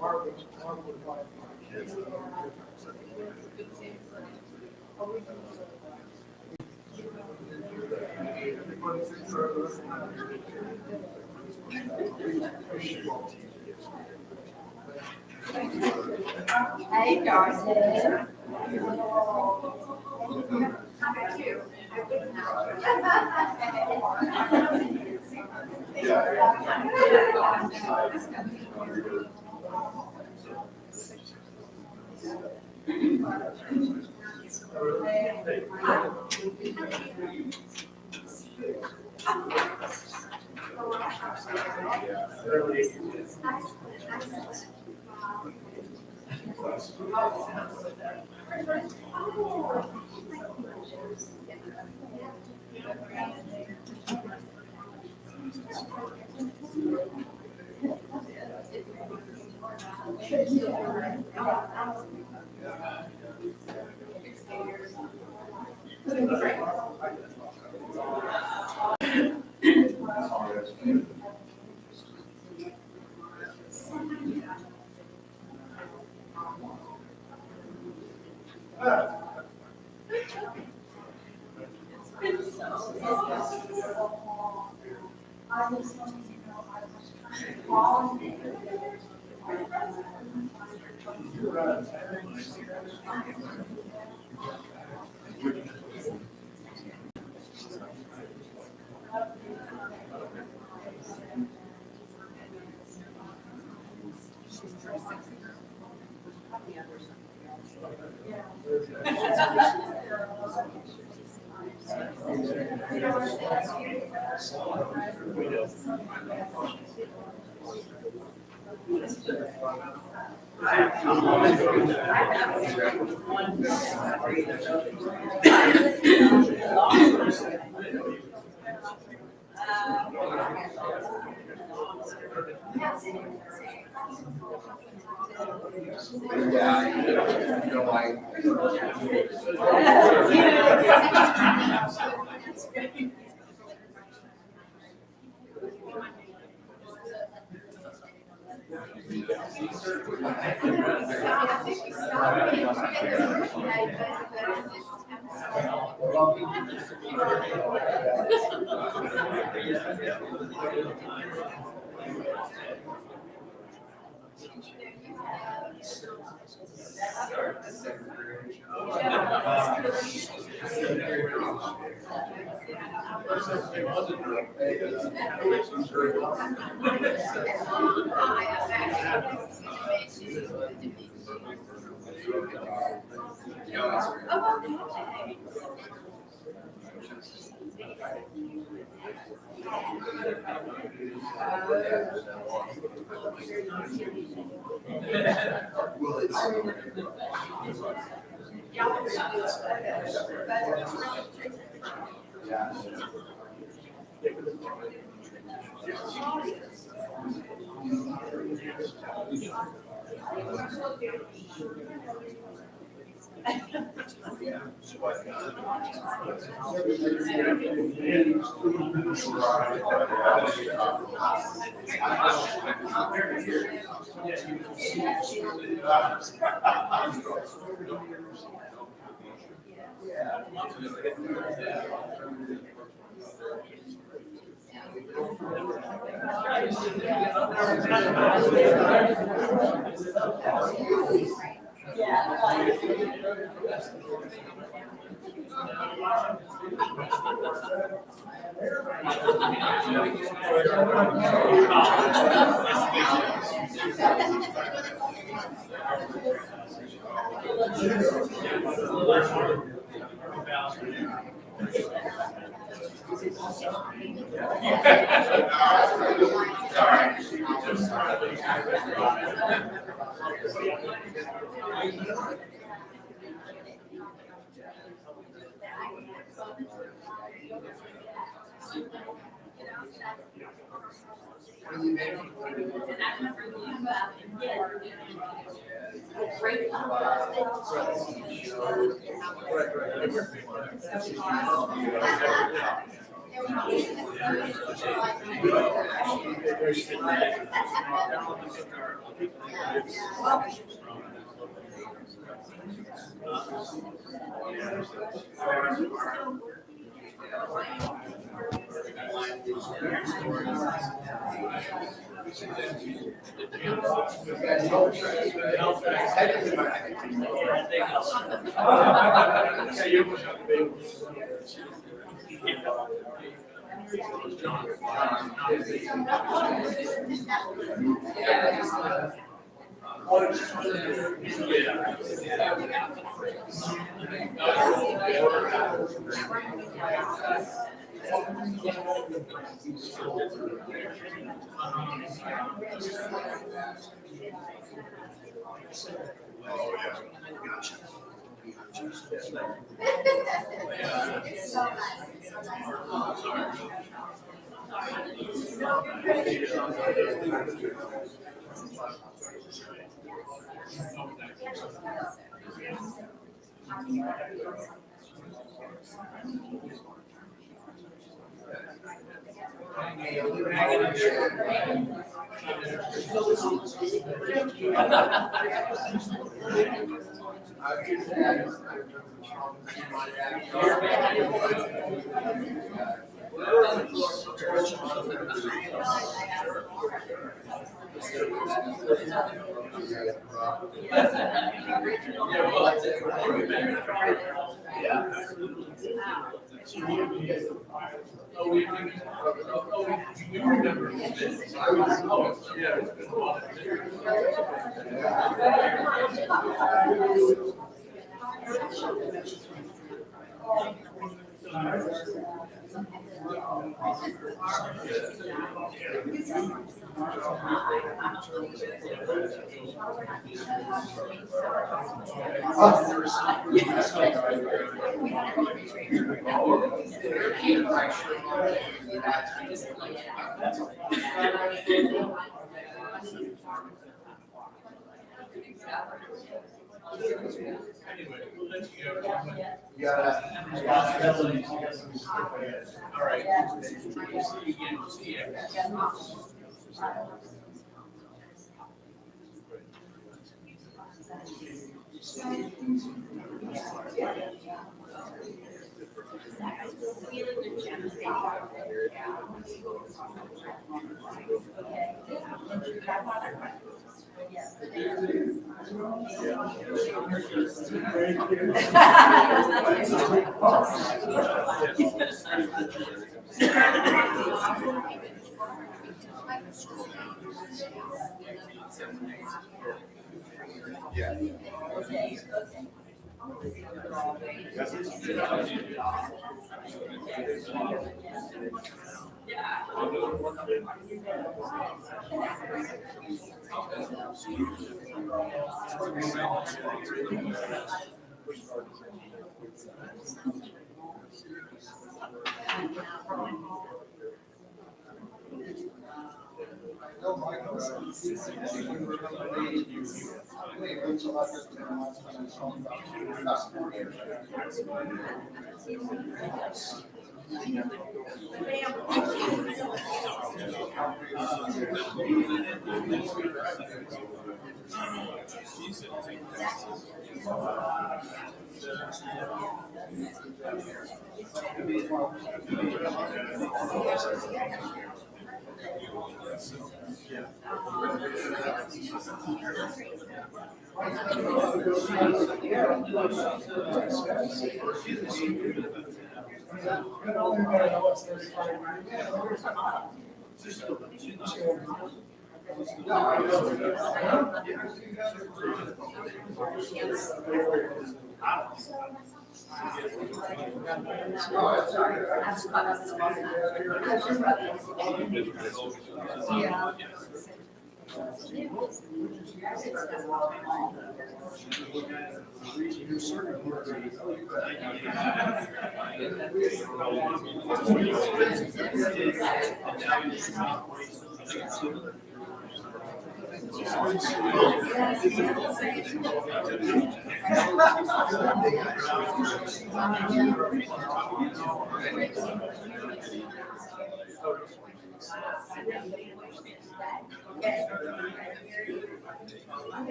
Marvin would like kids. Everybody thinks Hey, Darcy.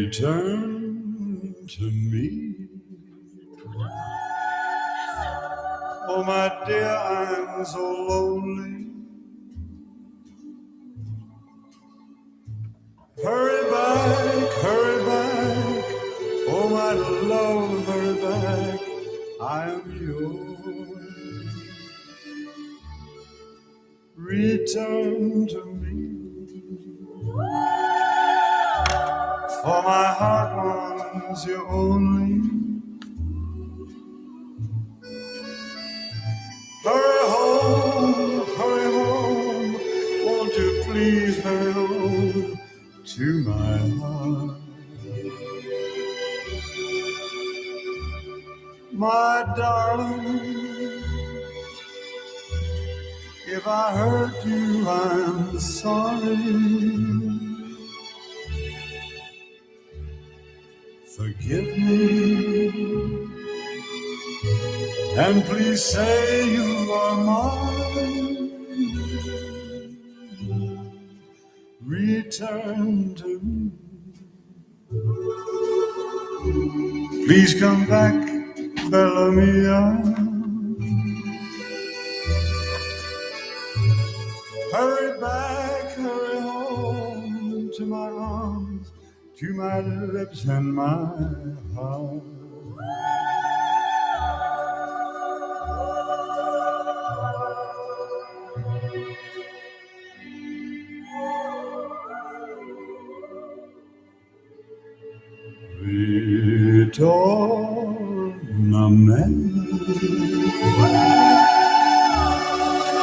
Return to me. Oh, my dear, I'm so lonely. Hurry back, hurry back. Oh, my love, hurry back. I am yours. Return to me. For my heart wants you only. Hurry home, won't you please hurry home to my heart. My darling, if I hurt you, I'm sorry. Forgive me, and please say you are mine. Return to me. Please come back, Bella Mia. Hurry back, hurry home to my arms, to my lips and my heart. Ritorna a me,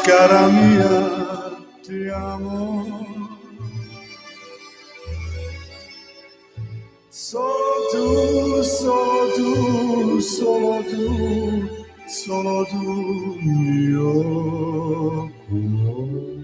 cara mia, ti amo. Solo tu, solo tu, solo tu, solo tu, mio cuore.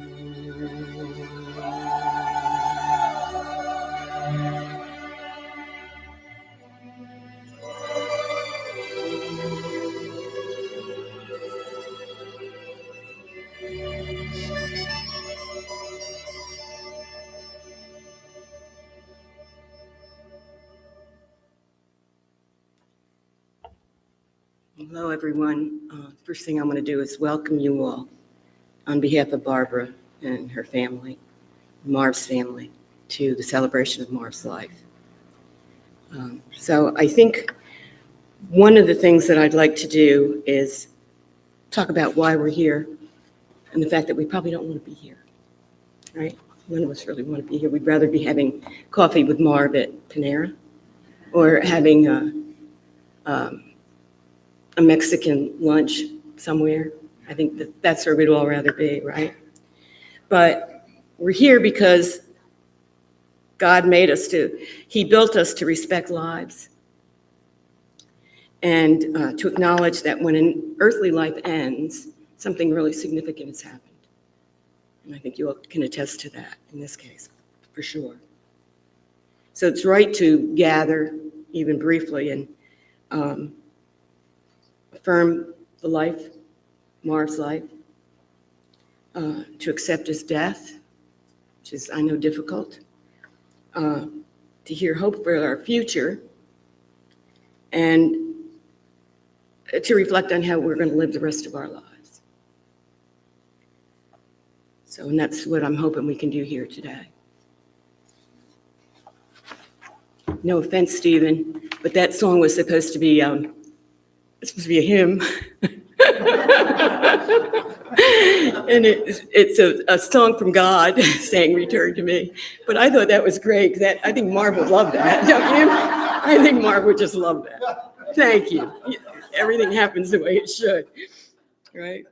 Hello, everyone. First thing I'm going to do is welcome you all on behalf of Barbara and her family, Marv's family, to the celebration of Marv's life. So I think one of the things that I'd like to do is talk about why we're here and the fact that we probably don't want to be here, right? None of us really want to be here. We'd rather be having coffee with Marv at Panera or having a Mexican lunch somewhere. I think that's where we'd all rather be, right? But we're here because God made us He built us to respect lives and to acknowledge that when an earthly life ends, something really significant has happened. And I think you all can attest to that in this case, for sure. So it's right to gather, even briefly, and affirm the life, Marv's life, to accept his death, which is, I know, difficult, to hear hope for our future, and to reflect on how we're going to live the rest of our lives. So, and that's what I'm hoping we can do here today. No offense, Stephen, but that song was supposed to be a hymn. And it's a song from God saying return to me. But I thought that was great. I think Marv would love that, don't you? I think Marv would just love that. Thank you. Everything happens the way it should, right?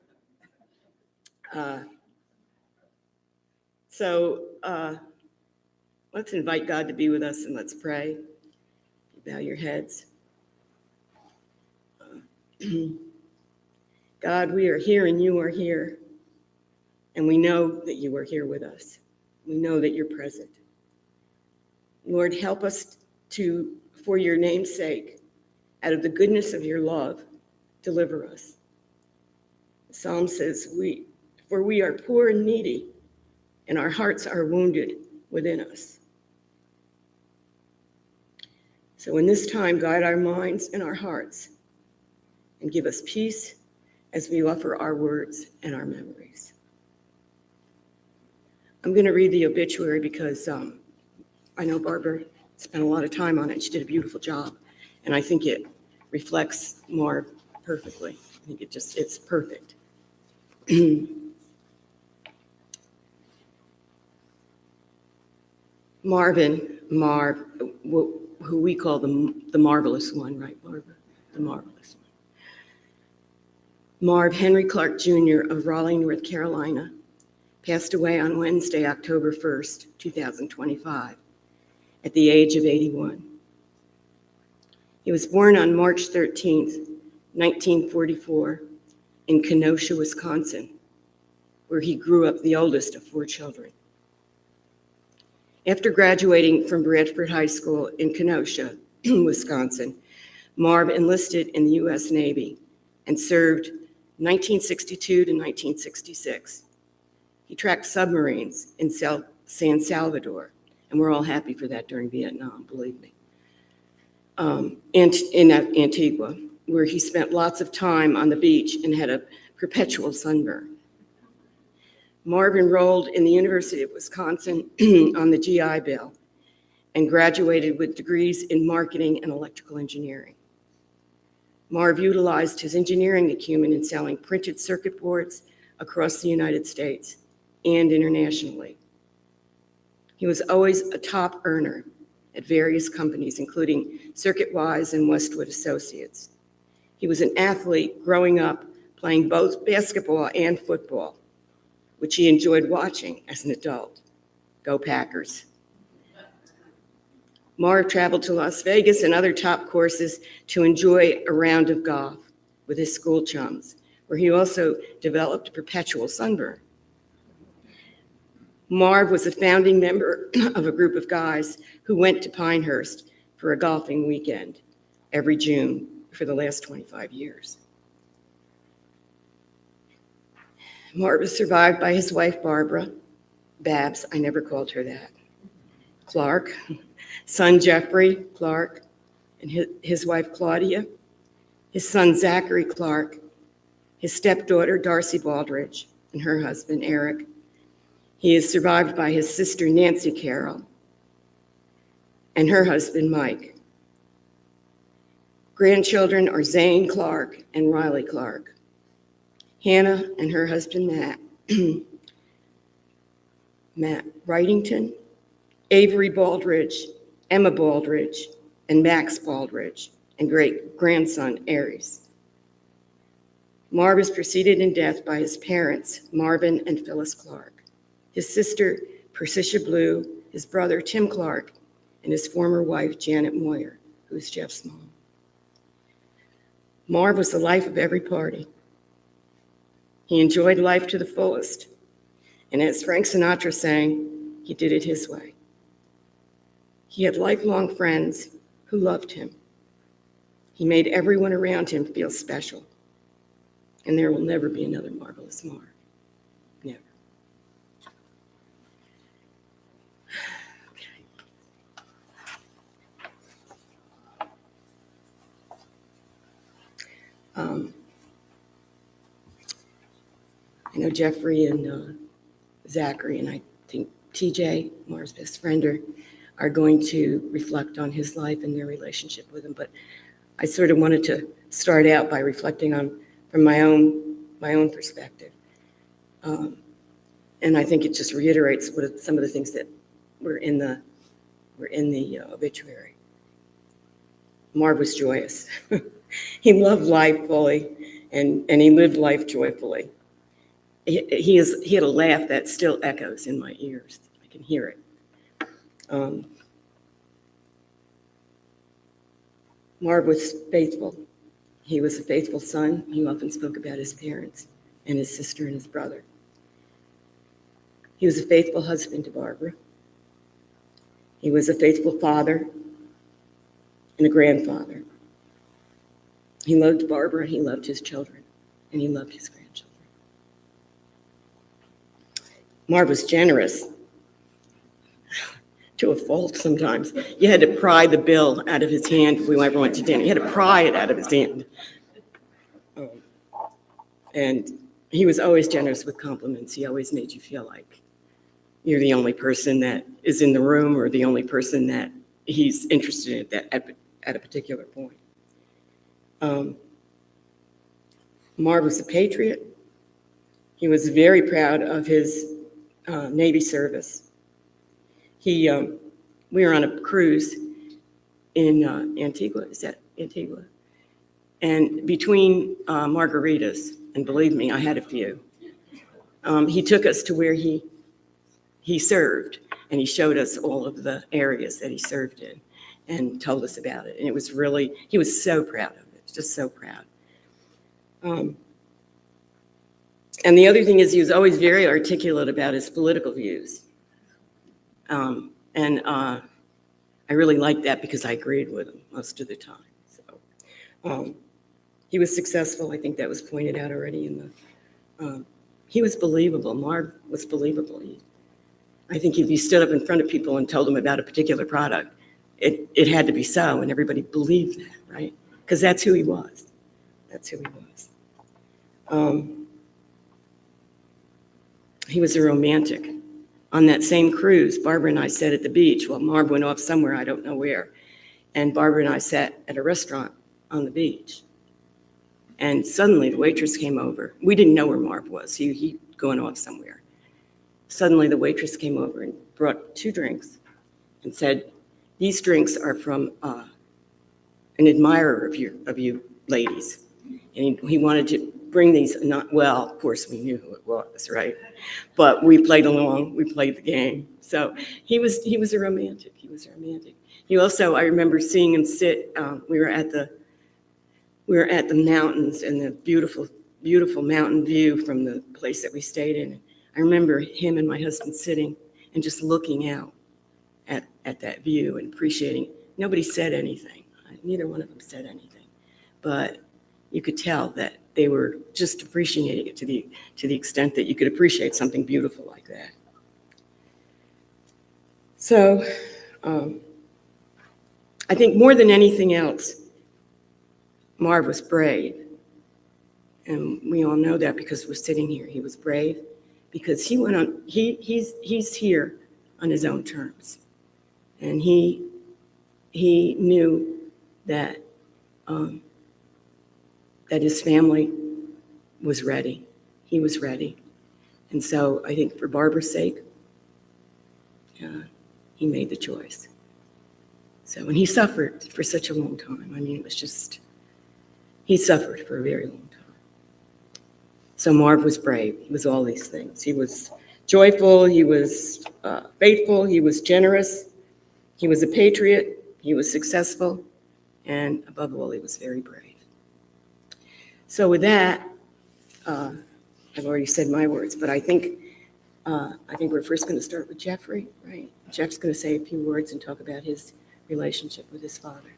So let's invite God to be with us and let's pray. Bow your heads. God, we are here and you are here. And we know that you are here with us. We know that you're present. Lord, help us to, for your name's sake, out of the goodness of your love, deliver us. The Psalm says, for we are poor and needy, and our hearts are wounded within us. So in this time, guide our minds and our hearts, and give us peace as we offer our words and our memories. I'm going to read the obituary because I know Barbara spent a lot of time on it. She did a beautiful job, and I think it reflects Marv perfectly. I think it's perfect. Marv, who we call the marvelous one, right, Barbara? The marvelous one. Marv Henry Clark Jr. of Raleigh, North Carolina, passed away on Wednesday, October 1st, 2025, at the age of 81. He was born on March 13th, 1944, in Kenosha, Wisconsin, where he grew up the oldest of 4 children. After graduating from Bradford High School in Kenosha, Wisconsin, Marv enlisted in the U.S. Navy and served 1962 to 1966. He tracked submarines in San Salvador, and we're all happy for that during Vietnam, believe me. And in Antigua, where he spent lots of time on the beach and had a perpetual sunburn. Marv enrolled in the University of Wisconsin on the GI Bill and graduated with degrees in marketing and electrical engineering. Marv utilized his engineering acumen in selling printed circuit boards across the United States and internationally. He was always a top earner at various companies, including CircuitWise and Westwood Associates. He was an athlete growing up, playing both basketball and football, which he enjoyed watching as an adult. Go Packers. Marv traveled to Las Vegas and other top courses to enjoy a round of golf with his school chums, where he also developed a perpetual sunburn. Marv was a founding member of a group of guys who went to Pinehurst for a golfing weekend every June for the last 25 years. Marv was survived by his wife, Barbara, Babs, I never called her that, Clark, son Jeffrey Clark, and his wife, Claudia, his son Zachary Clark, his stepdaughter Darcy Baldridge, and her husband Eric. He is survived by his sister Nancy Carroll and her husband Mike. Grandchildren are Zane Clark and Riley Clark. Hannah and her husband Matt, Matt Wrightington, Avery Baldridge, Emma Baldridge, and Max Baldridge, and great-grandson Aries. Marv is preceded in death by his parents, Marvin and Phyllis Clark, his sister, Persicia Blue, his brother, Tim Clark, and his former wife, Janet Moyer, who is Jeff's mom. Marv was the life of every party. He enjoyed life to the fullest, and as Frank Sinatra sang, he did it his way. He had lifelong friends who loved him. He made everyone around him feel special. And there will never be another Marvelous Marv. Never. Okay. I know Jeffrey and Zachary, and I think TJ, Marv's best friend, are going to reflect on his life and their relationship with him. But I sort of wanted to start out by reflecting on from my own perspective. And I think it just reiterates some of the things that were in the obituary. Marv was joyous. He loved life fully, and he lived life joyfully. He had a laugh that still echoes in my ears. I can hear it. Marv was faithful. He was a faithful son. He often spoke about his parents and his sister and his brother. He was a faithful husband to Barbara. He was a faithful father and a grandfather. He loved Barbara, he loved his children, and he loved his grandchildren. Marv was generous to a fault sometimes. You had to pry the bill out of his hand when we ever went to dinner. You had to pry it out of his hand. And he was always generous with compliments. He always made you feel like you're the only person that is in the room or the only person that he's interested in at a particular point. Marv was a patriot. He was very proud of his Navy service. We were on a cruise in Antigua. Is that Antigua? And between margaritas, and believe me, I had a few, he took us to where he served, and he showed us all of the areas that he served in and told us about it. And it was really, he was so proud of it, just so proud. And the other thing is he was always very articulate about his political views. I really liked that because I agreed with him most of the time. So he was successful. I think that was pointed out already in the, he was believable. Marv was believable. I think if you stood up in front of people and told them about a particular product, it had to be so, and everybody believed that, right? Because that's who he was. That's who he was. He was a romantic. On that same cruise, Barbara and I sat at the beach while Marv went off somewhere, I don't know where. And Barbara and I sat at a restaurant on the beach. And suddenly the waitress came over. We didn't know where Marv was. He going off somewhere. Suddenly the waitress came over and brought 2 drinks and said, "These drinks are from an admirer of you ladies." And he wanted to bring these, well, of course we knew who it was, right? But we played along, we played the game. So he was a romantic, he was a romantic. He also, I remember seeing him sit, we were at the mountains and the beautiful, beautiful mountain view from the place that we stayed in. I remember him and my husband sitting and just looking out at that view and appreciating. Nobody said anything. Neither one of them said anything. But you could tell that they were just appreciating it to the extent that you could appreciate something beautiful like that. So I think more than anything else, Marv was brave. And we all know that because we're sitting here. He was brave because he went on, he's here on his own terms. And he knew that, that his family was ready. He was ready. And so I think for Barbara's sake, he made the choice. So, and he suffered for such a long time. I mean, it was just, he suffered for a very long time. So Marv was brave. He was all these things. He was joyful. He was faithful. He was generous. He was a patriot. He was successful. And above all, he was very brave. So with that, I've already said my words, but I think we're first going to start with Jeffrey, right? Jeff's going to say a few words and talk about his relationship with his father.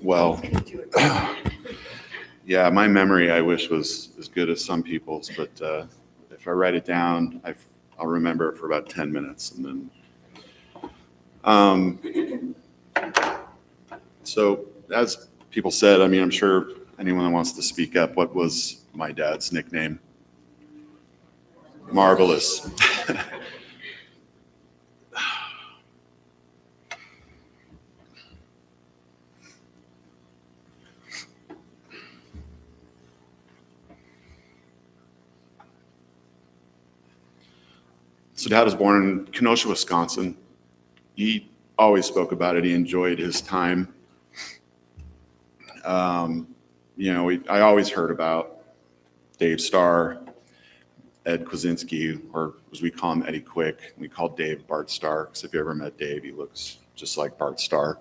Well, yeah, my memory, I wish, was as good as some people's, but if I write it down, I'll remember it for about 10 minutes. And then, so as people said, I mean, I'm sure anyone that wants to speak up, what was my dad's nickname? Marvelous. So Dad was born in Kenosha, Wisconsin. He always spoke about it. He enjoyed his time. You know, I always heard about Dave Starr, Ed Kwasinski, or as we call him, Eddie Quick. We call Dave Bart Starr, because if you ever met Dave, he looks just like Bart Starr.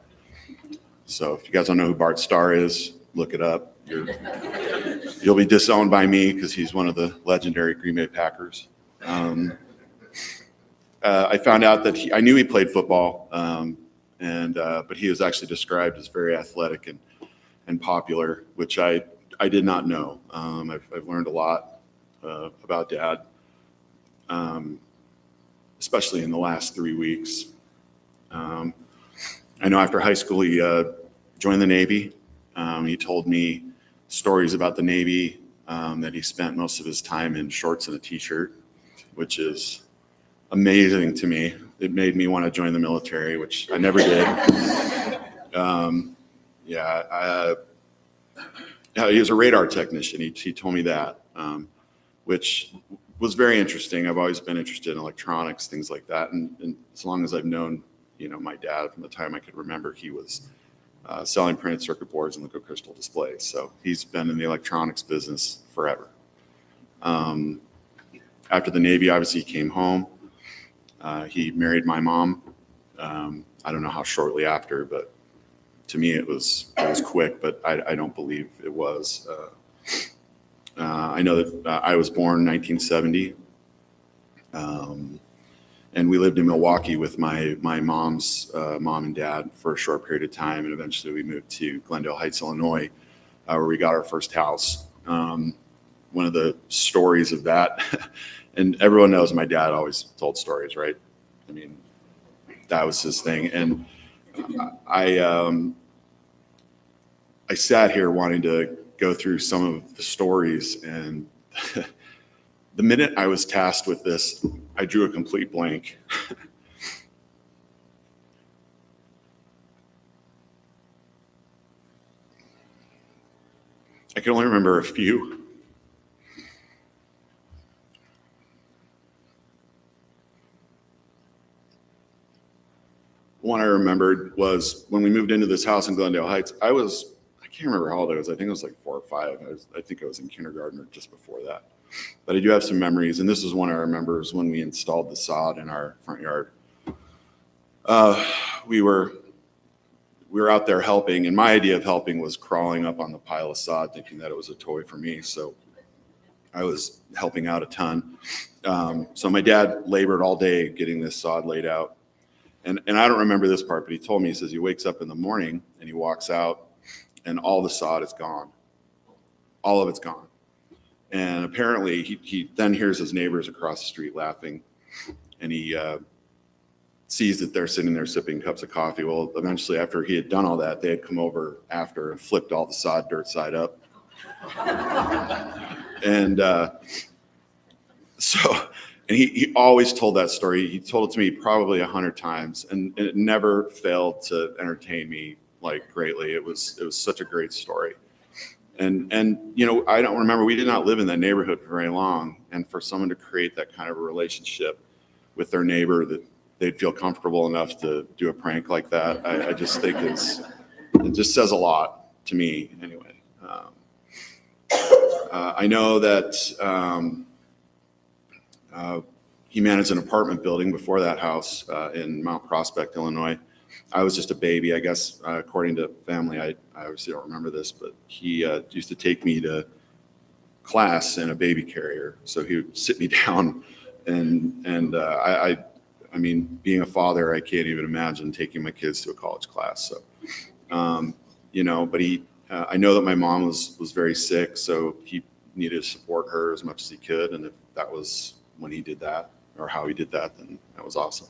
So if you guys don't know who Bart Starr is, look it up. You'll be disowned by me because he's one of the legendary Green Bay Packers. I found out that I knew he played football, but he was actually described as very athletic and popular, which I did not know. I've learned a lot about Dad, especially in the last 3 weeks. I know after high school he joined the Navy. He told me stories about the Navy, that he spent most of his time in shorts and a t-shirt, which is amazing to me. It made me want to join the military, which I never did. He was a radar technician. He told me that, which was very interesting. I've always been interested in electronics, things like that. And as long as I've known, my dad from the time I could remember, he was selling printed circuit boards and liquid crystal displays. So he's been in the electronics business forever. After the Navy, obviously, he came home. He married my mom. I don't know how shortly after, but to me it was quick, but I don't believe it was. I know that I was born in 1970, and we lived in Milwaukee with my mom's mom and dad for a short period of time, and eventually we moved to Glendale Heights, Illinois, where we got our first house. One of the stories of that, and everyone knows my dad always told stories, right? I mean, that was his thing. And I sat here wanting to go through some of the stories, and the minute I was tasked with this, I drew a complete blank. I can only remember a few. One I remembered was when we moved into this house in Glendale Heights. I can't remember how old I was. I think I was like 4 or 5. I think I was in kindergarten or just before that. But I do have some memories, and this is one I remember is when we installed the sod in our front yard. We were out there helping, and my idea of helping was crawling up on the pile of sod, thinking that it was a toy for me. So I was helping out a ton. So my dad labored all day getting this sod laid out. And I don't remember this part, but he told me, he says he wakes up in the morning and he walks out and all the sod is gone. All of it's gone. And apparently he then hears his neighbors across the street laughing, and he sees that they're sitting there sipping cups of coffee. Well, eventually after he had done all that, they had come over after and flipped all the sod dirt side up. And and he always told that story. He told it to me probably 100 times, and it never failed to entertain me like greatly. It was such a great story. And I don't remember, we did not live in that neighborhood for very long. And for someone to create that kind of a relationship with their neighbor, that they'd feel comfortable enough to do a prank like that, I just think it just says a lot to me anyway. I know that he managed an apartment building before that house in Mount Prospect, Illinois. I was just a baby, I guess, according to family. I obviously don't remember this, but he used to take me to class in a baby carrier. So he would sit me down, and I mean, being a father, I can't even imagine taking my kids to a college class. So, but I know that my mom was very sick, so he needed to support her as much as he could. And if that was when he did that, or how he did that, then that was awesome.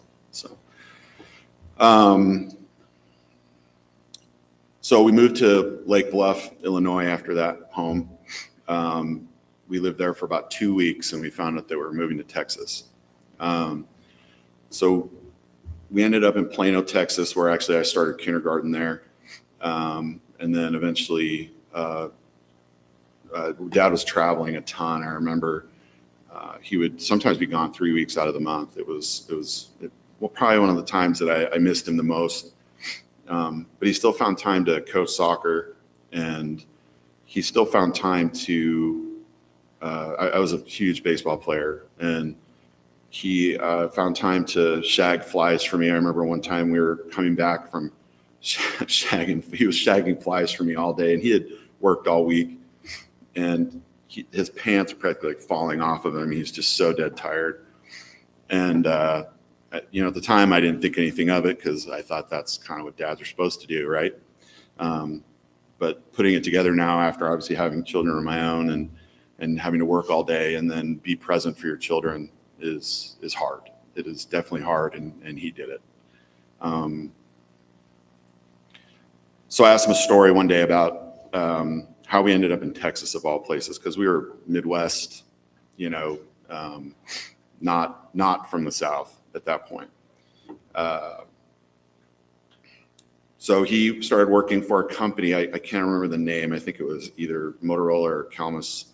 So we moved to Lake Bluff, Illinois after that home. We lived there for about 2 weeks, and we found out that we were moving to Texas. So we ended up in Plano, Texas, where actually I started kindergarten there. And then eventually Dad was traveling a ton. I remember he would sometimes be gone 3 weeks out of the month. It was probably one of the times that I missed him the most. But he still found time to coach soccer, and he still found time to, I was a huge baseball player, and he found time to shag flies for me. I remember one time we were coming back from he was shagging flies for me all day, and he had worked all week, and his pants were practically like falling off of him. He's just so dead tired. And, at the time I didn't think anything of it because I thought that's kind of what dads are supposed to do, right? But putting it together now after obviously having children of my own and having to work all day and then be present for your children is hard. It is definitely hard, and he did it. So I asked him a story one day about how we ended up in Texas of all places, because we were Midwest, not from the South at that point. So he started working for a company. I can't remember the name. I think it was either Motorola or Calmus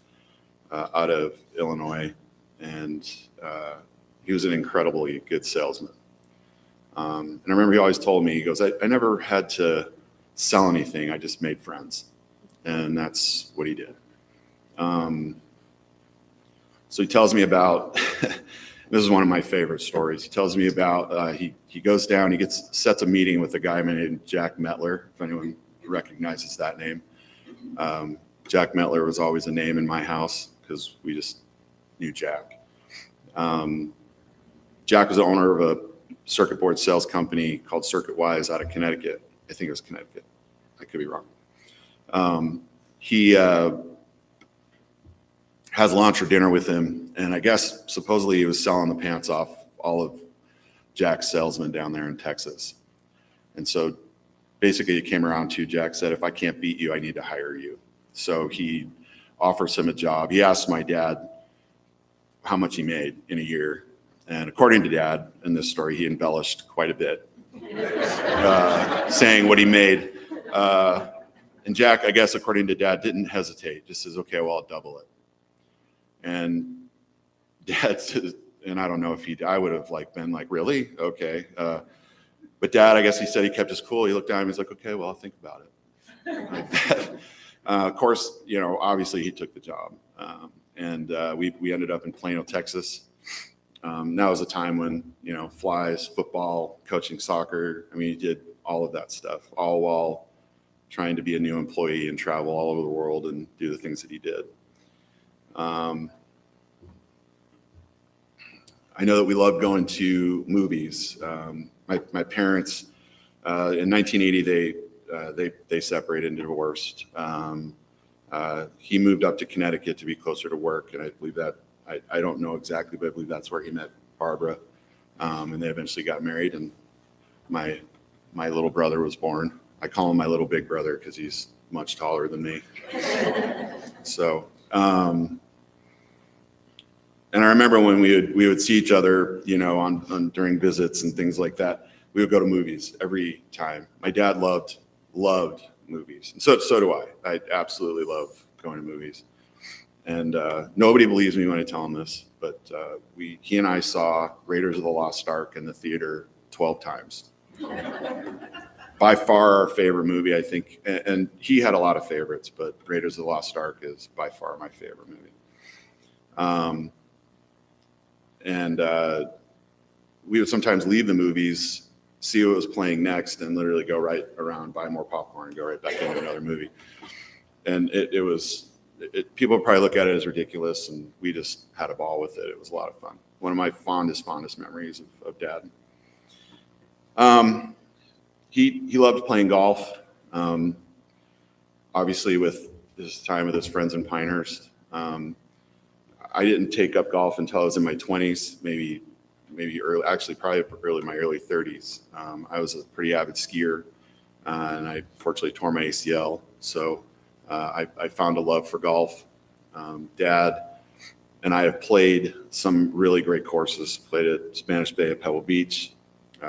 out of Illinois. And he was an incredibly good salesman. And I remember he always told me, he goes, I never had to sell anything. I just made friends. And that's what he did. So he tells me about, this is one of my favorite stories. He tells me about, he goes down, sets a meeting with a guy named Jack Metler, if anyone recognizes that name. Jack Metler was always a name in my house because we just knew Jack. Jack was the owner of a circuit board sales company called Circuit Wise out of Connecticut. I think it was Connecticut. I could be wrong. He has lunch or dinner with him, and I guess supposedly he was selling the pants off all of Jack's salesmen down there in Texas. And so basically it came around to, Jack said, if I can't beat you, I need to hire you. So he offers him a job. He asked my dad how much he made in a year. And according to Dad, in this story, he embellished quite a bit, saying what he made. And Jack, I guess, according to Dad, didn't hesitate. Just says, okay, well, I'll double it. And Dad says, and I don't know if I would have been like, really? Okay. But Dad, I guess he said he kept his cool. He looked down and he's like, okay, well, I'll think about it. Like that. Of course, obviously he took the job. And we ended up in Plano, Texas. That was a time when, flies, football, coaching soccer. I mean, he did all of that stuff, all while trying to be a new employee and travel all over the world and do the things that he did. I know that we loved going to movies. My parents, in 1980, they separated and divorced. He moved up to Connecticut to be closer to work, and I believe that, I don't know exactly, but I believe that's where he met Barbara. And they eventually got married, and my little brother was born. I call him my little big brother because he's much taller than me. So, and I remember when we would see each other, you know, on during visits and things like that. We would go to movies every time. My dad loved movies, and so do I. I absolutely love going to movies. And nobody believes me when I tell them this, but he and I saw Raiders of the Lost Ark in the theater 12 times. By far our favorite movie, I think, and he had a lot of favorites, but Raiders of the Lost Ark is by far my favorite movie. And we would sometimes leave the movies, see what was playing next, and literally go right around, buy more popcorn, and go right back into another movie. And people probably look at it as ridiculous, and we just had a ball with it. It was a lot of fun. One of my fondest memories of Dad. He loved playing golf. Obviously, with his time with his friends in Pinehurst. I didn't take up golf until I was in my 20s, maybe early, actually probably my early 30s. I was a pretty avid skier, and I fortunately tore my ACL. So I found a love for golf. Dad and I have played some really great courses. Played at Spanish Bay at Pebble Beach.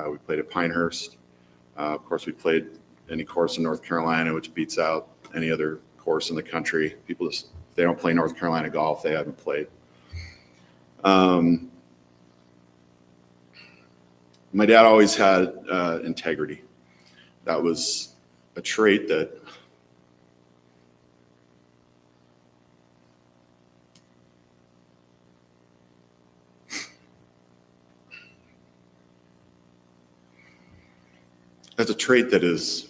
We played at Pinehurst. Of course, we played any course in North Carolina, which beats out any other course in the country. People just, if they don't play North Carolina golf, they haven't played. My dad always had integrity. That was a trait that is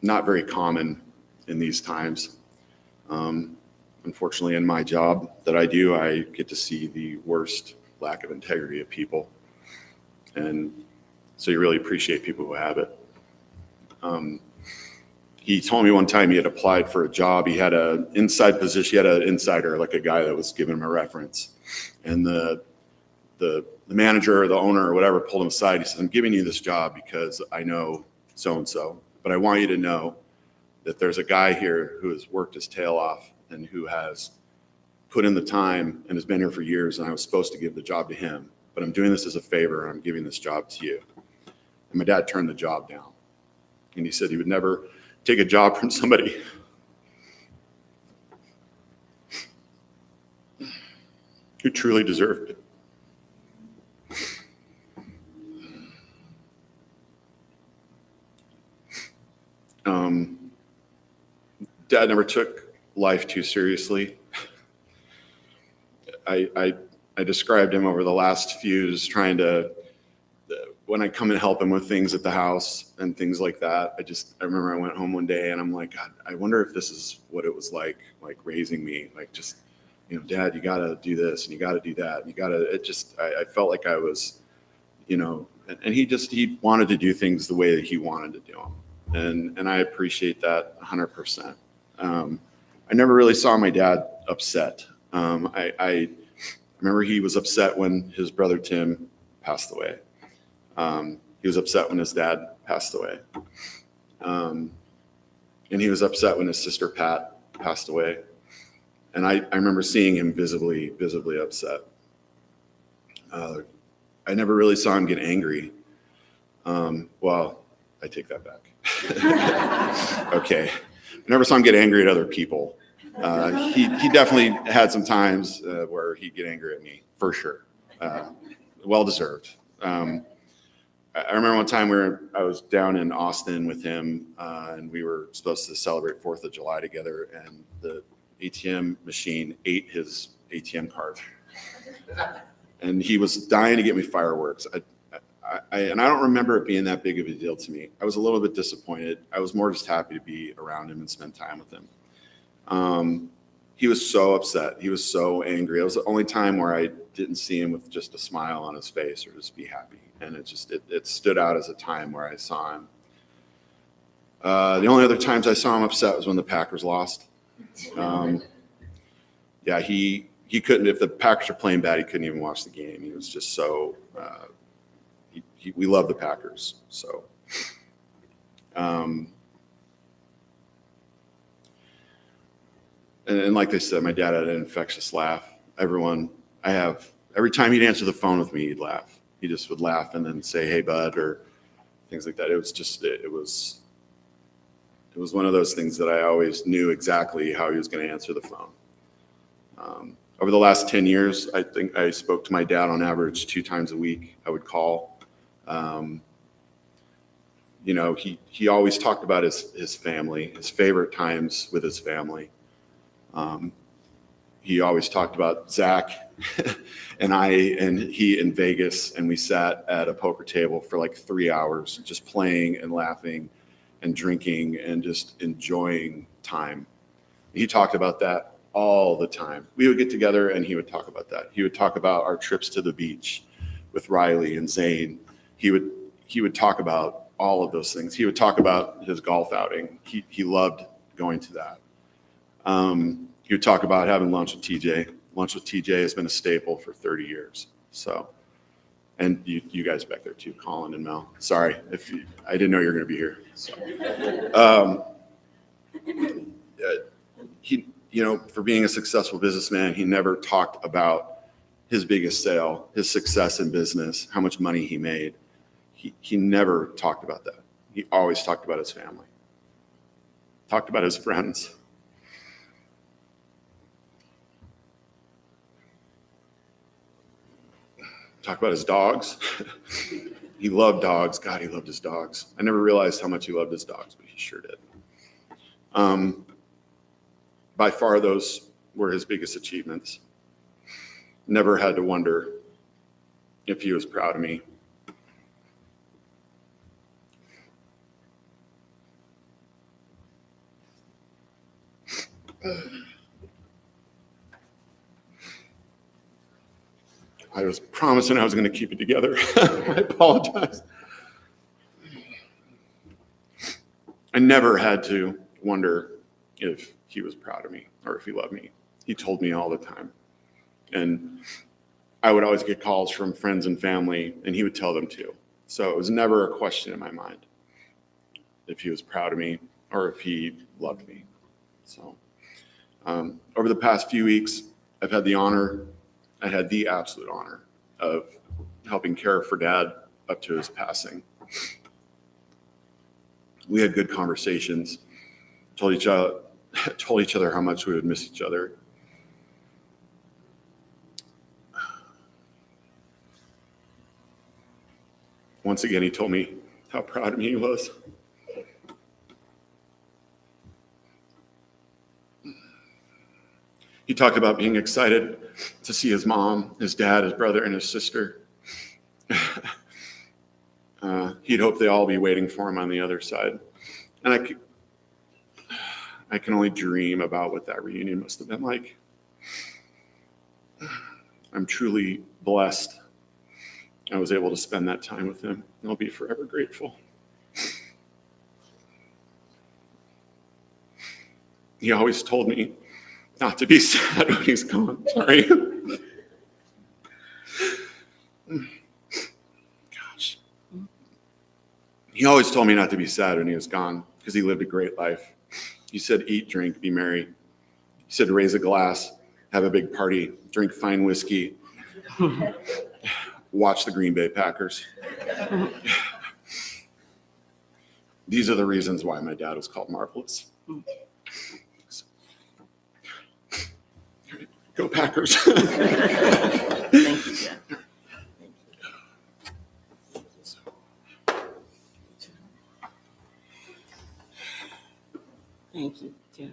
not very common in these times. Unfortunately, in my job that I do, I get to see the worst lack of integrity of people. And so you really appreciate people who have it. He told me one time he had applied for a job. He had an inside position. He had an insider, like a guy that was giving him a reference. And the manager or the owner or whatever pulled him aside. He said, I'm giving you this job because I know so-and-so, but I want you to know that there's a guy here who has worked his tail off and who has put in the time and has been here for years, and I was supposed to give the job to him, but I'm doing this as a favor, and I'm giving this job to you. And my dad turned the job down. And he said he would never take a job from somebody who truly deserved it. Dad never took life too seriously. I described him over the last few as trying to, when I come and help him with things at the house and things like that, I remember I went home one day and I'm like, God, I wonder if this is what it was like raising me, like just, you know, Dad, you got to do this and you got to do that. And you got to, I felt like I was, you know, and he wanted to do things the way that he wanted to do them. And I appreciate that 100%. I never really saw my dad upset. I remember he was upset when his brother Tim passed away. He was upset when his dad passed away. And he was upset when his sister Pat passed away. And I remember seeing him visibly upset. I never really saw him get angry. Well, I take that back. Okay. I never saw him get angry at other people. He definitely had some times where he'd get angry at me, for sure. Well-deserved. I remember one time I was down in Austin with him, and we were supposed to celebrate 4th of July together, and the ATM machine ate his ATM card. And he was dying to get me fireworks. And I don't remember it being that big of a deal to me. I was a little bit disappointed. I was more just happy to be around him and spend time with him. he was so upset. He was so angry. It was the only time where I didn't see him with just a smile on his face or just be happy. And it stood out as a time where I saw him. The only other times I saw him upset was when the Packers lost. Yeah, he couldn't, if the Packers were playing bad, he couldn't even watch the game. He was just so, we love the Packers. So, and like they said, my dad had an infectious laugh. Every time he'd answer the phone with me, he'd laugh. He just would laugh and then say, "Hey, bud," or things like that. It was one of those things that I always knew exactly how he was going to answer the phone. Over the last 10 years, I think I spoke to my dad on average 2 times a week. I would call. He always talked about his family, his favorite times with his family. He always talked about Zach and he in Vegas, and we sat at a poker table for like 3 hours, just playing and laughing and drinking and just enjoying time. He talked about that all the time. We would get together and he would talk about that. He would talk about our trips to the beach with Riley and Zane. He would talk about all of those things. He would talk about his golf outing. He loved going to that. He would talk about having lunch with TJ. Lunch with TJ has been a staple for 30 years. So, and you guys back there too, Colin and Mel. Sorry, I didn't know you were going to be here. So, for being a successful businessman, he never talked about his biggest sale, his success in business, how much money he made. He never talked about that. He always talked about his family, talked about his friends. Talked about his dogs. He loved dogs. God, he loved his dogs. I never realized how much he loved his dogs, but he sure did. By far, those were his biggest achievements. Never had to wonder if he was proud of me. I was promising I was going to keep it together. I apologize. I never had to wonder if he was proud of me or if he loved me. He told me all the time. And I would always get calls from friends and family, and he would tell them too. So it was never a question in my mind if he was proud of me or if he loved me. So over the past few weeks, I had the absolute honor of helping care for Dad up to his passing. We had good conversations, told each other how much we would miss each other. Once again, he told me how proud of me he was. He talked about being excited to see his mom, his dad, his brother, and his sister. He'd hope they all be waiting for him on the other side. And I can only dream about what that reunion must have been like. I'm truly blessed I was able to spend that time with him. I'll be forever grateful. He always told me not to be sad when he's gone. Sorry. Gosh. He always told me not to be sad when he was gone because he lived a great life. He said, eat, drink, be merry. He said, raise a glass, have a big party, drink fine whiskey, watch the Green Bay Packers. These are the reasons why my dad was called Marvelous. Go Packers. Thank you, Jeff. Thank you, Jeff.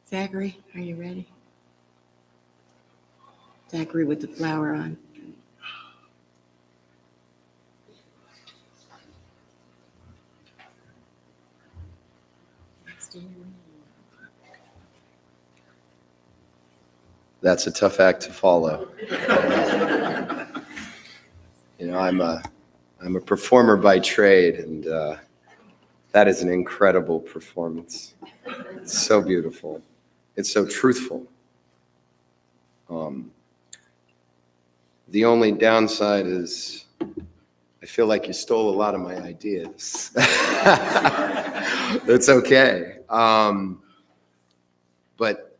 Zachary, are you ready? Zachary with the flower on. That's a tough act to follow. I'm a performer by trade, and that is an incredible performance. It's so beautiful. It's so truthful. The only downside is I feel like you stole a lot of my ideas. It's okay. But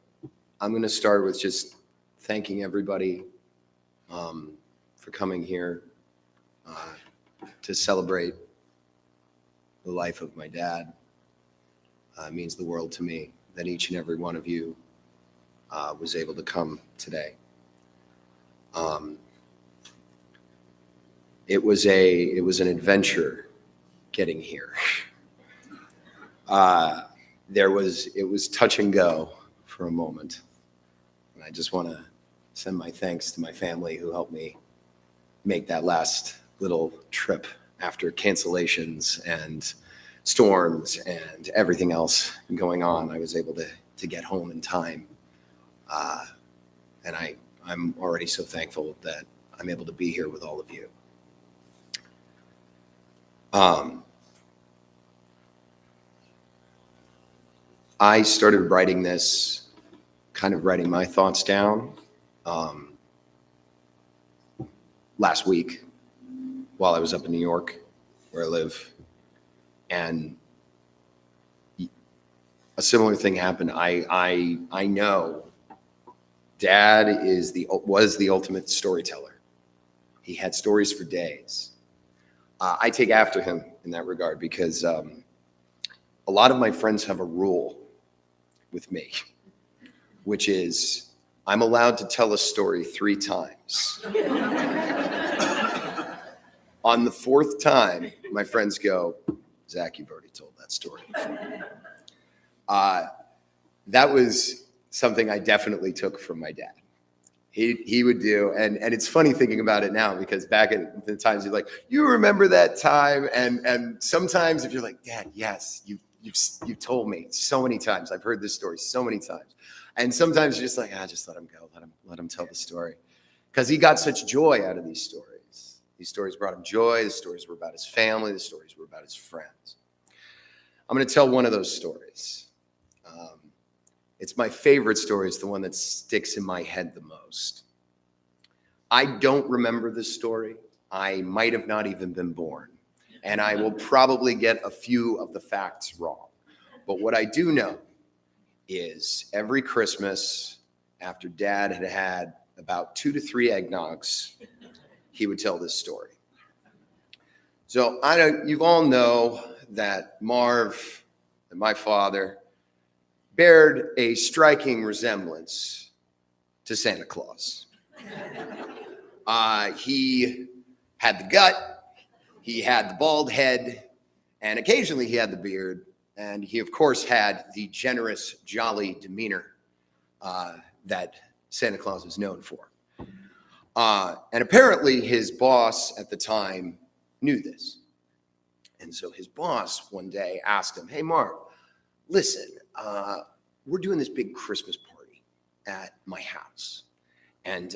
I'm going to start with just thanking everybody for coming here to celebrate the life of my dad. It means the world to me that each and every one of you was able to come today. It was an adventure getting here. It was touch and go for a moment. And I just want to send my thanks to my family who helped me make that last little trip after cancellations and storms and everything else going on. I was able to get home in time. And I'm already so thankful that I'm able to be here with all of you. I started writing this, kind of writing my thoughts down last week while I was up in New York, where I live. And a similar thing happened. I know Dad was the ultimate storyteller. He had stories for days. I take after him in that regard because a lot of my friends have a rule with me, which is I'm allowed to tell a story 3 times. On the 4th time, my friends go, Zach, you've already told that story before. That was something I definitely took from my dad. He would do, and it's funny thinking about it now, because back at the times you're like, you remember that time, and sometimes if you're like, Dad, yes, you've told me so many times, I've heard this story so many times, and sometimes you're just like, just let him go, let him tell the story, because he got such joy out of these stories. These stories brought him joy. The stories were about his family. The stories were about his friends. I'm going to tell one of those stories. It's my favorite story. It's the one that sticks in my head the most. I don't remember this story. I might have not even been born. And I will probably get a few of the facts wrong. But what I do know is every Christmas, after Dad had had about 2 to 3 eggnogs, he would tell this story. So you all know that Marv, and my father, bared a striking resemblance to Santa Claus. He had the gut, he had the bald head, and occasionally he had the beard, and he, of course, had the generous, jolly demeanor that Santa Claus is known for. And apparently his boss at the time knew this. And so his boss one day asked him, hey, Marv, listen, we're doing this big Christmas party at my house. And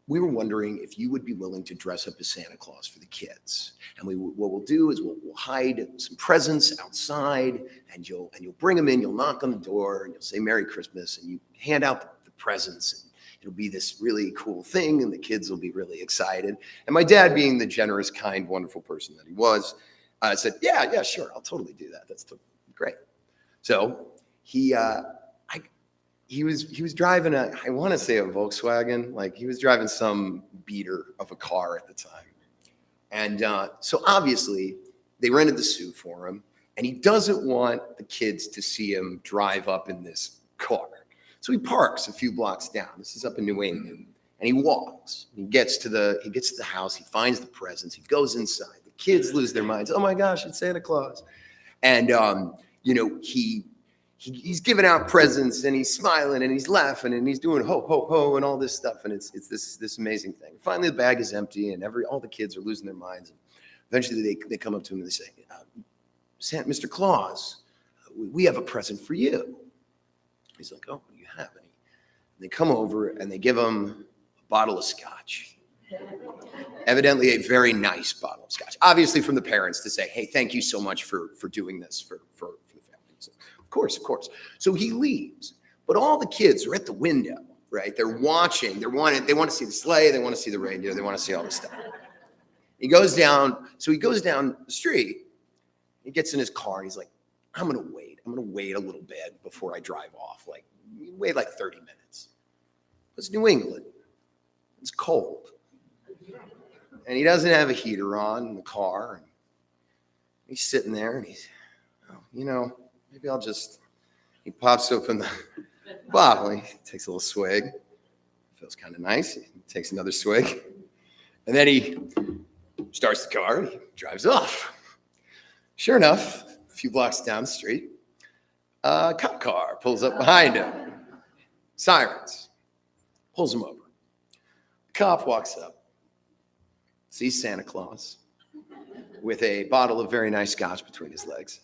we were wondering if you would be willing to dress up as Santa Claus for the kids. And what we'll do is we'll hide some presents outside, and you'll bring them in, you'll knock on the door, and you'll say Merry Christmas, and you hand out the presents, and it'll be this really cool thing, and the kids will be really excited. And my dad, being the generous, kind, wonderful person that he was, said, yeah, sure, I'll totally do that. That's great. So he was driving I want to say a Volkswagen, like he was driving some beater of a car at the time. And so obviously they rented the suit for him, and he doesn't want the kids to see him drive up in this car. So he parks a few blocks down. This is up in New England. And he walks. He gets to the house. He finds the presents. He goes inside. The kids lose their minds. Oh my gosh, it's Santa Claus. And he's giving out presents, and he's smiling, and he's laughing, and he's doing ho ho ho and all this stuff, and it's this amazing thing. Finally, the bag is empty, and all the kids are losing their minds. And eventually, they come up to him and they say, Mr. Claus, we have a present for you. He's like, oh, what do you have? And They come over and they give him a bottle of scotch. Evidently a very nice bottle of scotch. Obviously from the parents to say, hey, thank you so much for doing this for the family. So, of course. So he leaves. But all the kids are at the window, right? They're watching. They want to see the sleigh. They want to see the reindeer. They want to see all this stuff. He goes down the street. He gets in his car. And he's like, I'm going to wait. I'm going to wait a little bit before I drive off. Like, wait like 30 minutes. It's New England. It's cold. And he doesn't have a heater on in the car. And he's sitting there and he's, maybe I'll just, he pops open the bottle. He takes a little swig. Feels kind of nice. He takes another swig. And then he starts the car and he drives off. Sure enough, a few blocks down the street, a cop car pulls up behind him. Sirens. Pulls him over. The cop walks up, sees Santa Claus with a bottle of very nice scotch between his legs.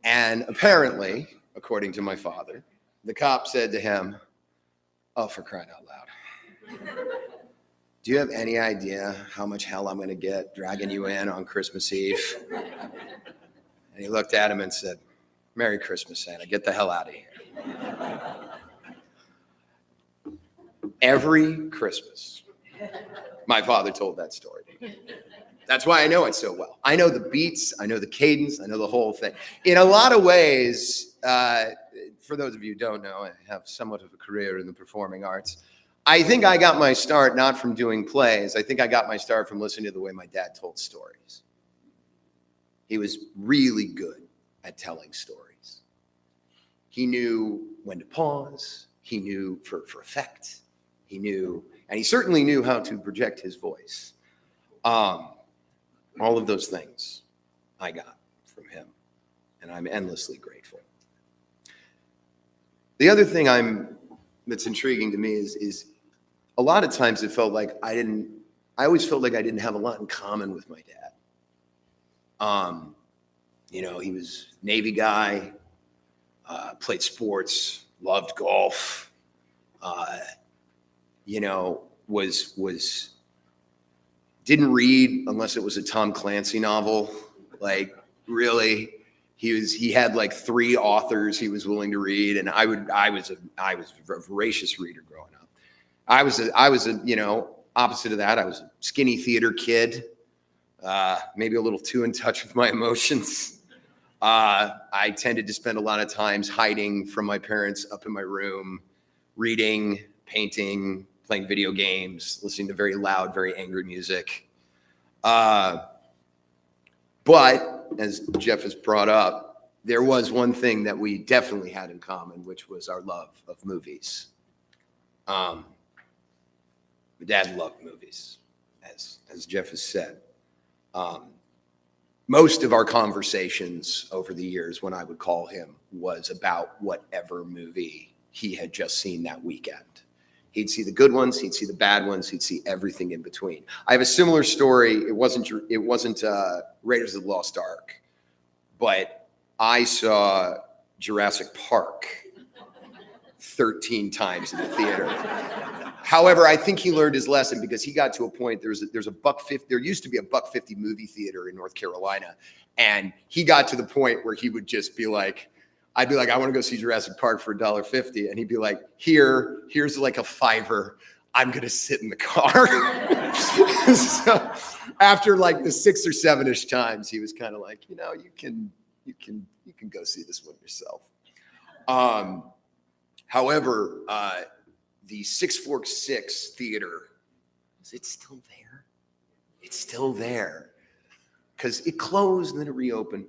And apparently, according to my father, the cop said to him, oh, for crying out loud. Do you have any idea how much hell I'm going to get dragging you in on Christmas Eve? And he looked at him and said, Merry Christmas, Santa. Get the hell out of here. Every Christmas, my father told that story. That's why I know it so well. I know the beats, I know the cadence, I know the whole thing. In a lot of ways, for those of you who don't know, I have somewhat of a career in the performing arts. I think I got my start not from doing plays. I think I got my start from listening to the way my dad told stories. He was really good at telling stories. He knew when to pause. He knew for effect. He knew, and he certainly knew how to project his voice. All of those things I got from him, and I'm endlessly grateful. The other thing that's intriguing to me is a lot of times it felt like I always felt like I didn't have a lot in common with my dad. He was Navy guy, played sports, loved golf, didn't read unless it was a Tom Clancy novel. Like, really, he had like 3 authors he was willing to read, and I was a voracious reader growing up. I was opposite of that. I was a skinny theater kid, maybe a little too in touch with my emotions. I tended to spend a lot of times hiding from my parents up in my room, reading, painting, playing video games, listening to very loud, very angry music. But as Jeff has brought up, there was one thing that we definitely had in common, which was our love of movies. My dad loved movies, as Jeff has said. Most of our conversations over the years when I would call him was about whatever movie he had just seen that weekend. He'd see the good ones, he'd see the bad ones, he'd see everything in between. I have a similar story. It wasn't Raiders of the Lost Ark, but I saw Jurassic Park 13 times in the theater. However, I think he learned his lesson because he got to a point, there used to be a $1.50 movie theater in North Carolina. And he got to the point where he would just be like, I'd be like, I want to go see Jurassic Park for $1.50. And he'd be like, here's like a $5. I'm going to sit in the car. So after like the 6 or 7-ish times, he was kind of like, you can go see this one yourself. However, the Six Forks 6 theater, is it still there? It's still there because it closed and then it reopened.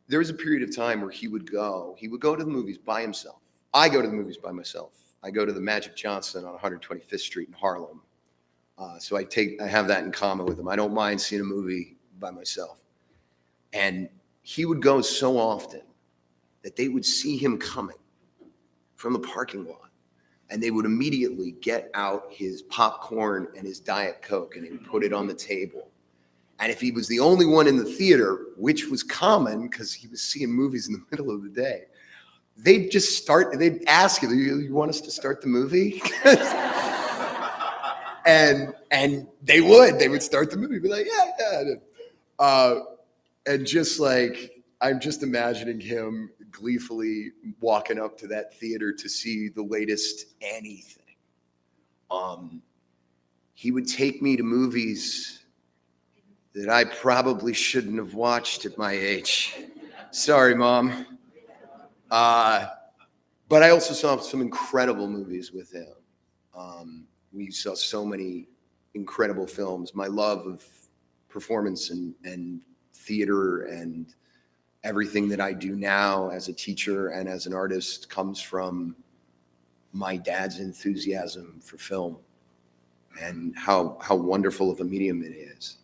There was a period of time where he would go to the movies by himself. I go to the movies by myself. I go to the Magic Johnson on 125th Street in Harlem. So I have that in common with him. I don't mind seeing a movie by myself. And he would go so often that they would see him coming from the parking lot. And they would immediately get out his popcorn and his Diet Coke and he would put it on the table. And if he was the only one in the theater, which was common because he was seeing movies in the middle of the day, they'd ask you want us to start the movie? and they would start the movie, be like, yeah. And just like, I'm just imagining him gleefully walking up to that theater to see the latest anything. He would take me to movies that I probably shouldn't have watched at my age. Sorry, Mom. But I also saw some incredible movies with him. We saw so many incredible films. My love of performance and theater and everything that I do now as a teacher and as an artist comes from my dad's enthusiasm for film and how wonderful of a medium it is.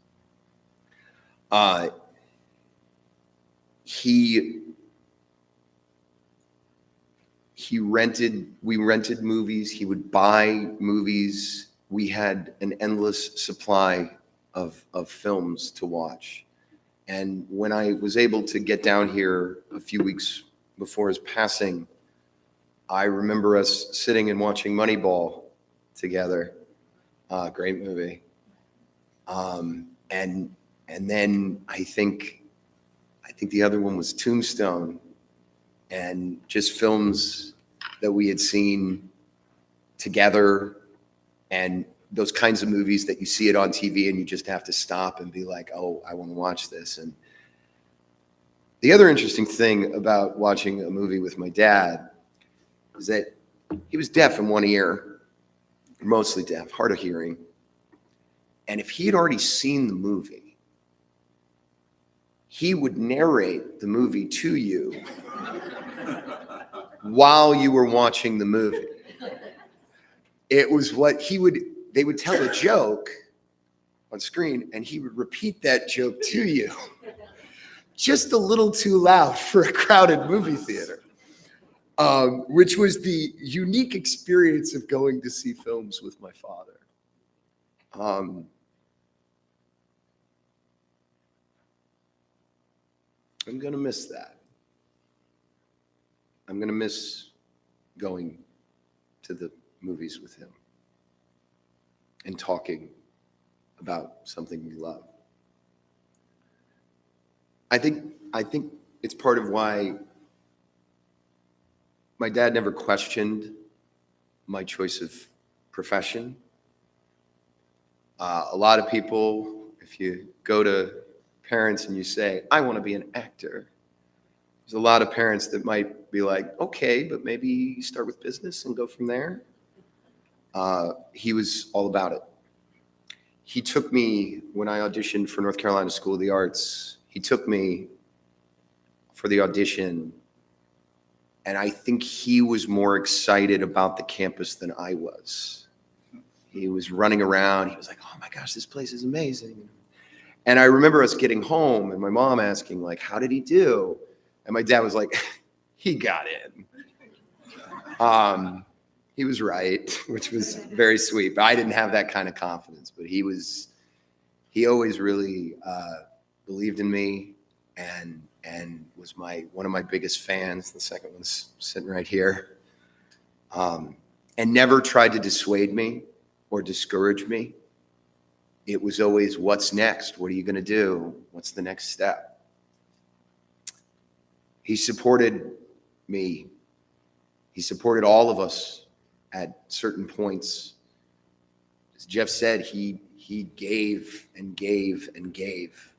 We rented movies. He would buy movies. We had an endless supply of films to watch. And when I was able to get down here a few weeks before his passing, I remember us sitting and watching Moneyball together. Great movie. And then I think the other one was Tombstone, and just films that we had seen together, and those kinds of movies that you see it on TV and you just have to stop and be like, oh, I want to watch this. And the other interesting thing about watching a movie with my dad is that he was deaf in one ear, mostly deaf, hard of hearing. And if he had already seen the movie, he would narrate the movie to you while you were watching the movie. It was what they would tell a joke on screen and he would repeat that joke to you just a little too loud for a crowded movie theater, which was the unique experience of going to see films with my father. I'm going to miss that. I'm going to miss going to the movies with him and talking about something we love. I think it's part of why my dad never questioned my choice of profession. A lot of people, if you go to parents and you say, I want to be an actor, there's a lot of parents that might be like, okay, but maybe start with business and go from there. He was all about it. He took me, when I auditioned for North Carolina School of the Arts, he took me for the audition, and I think he was more excited about the campus than I was. He was running around. He was like, oh my gosh, this place is amazing. And I remember us getting home and my mom asking, like, how did he do? And my dad was like, he got in. He was right, which was very sweet. But I didn't have that kind of confidence. But he always really believed in me and was one of my biggest fans. The second one's sitting right here. And never tried to dissuade me or discourage me. It was always, what's next? What are you going to do? What's the next step? He supported me. He supported all of us at certain points. As Jeff said, he gave and gave and gave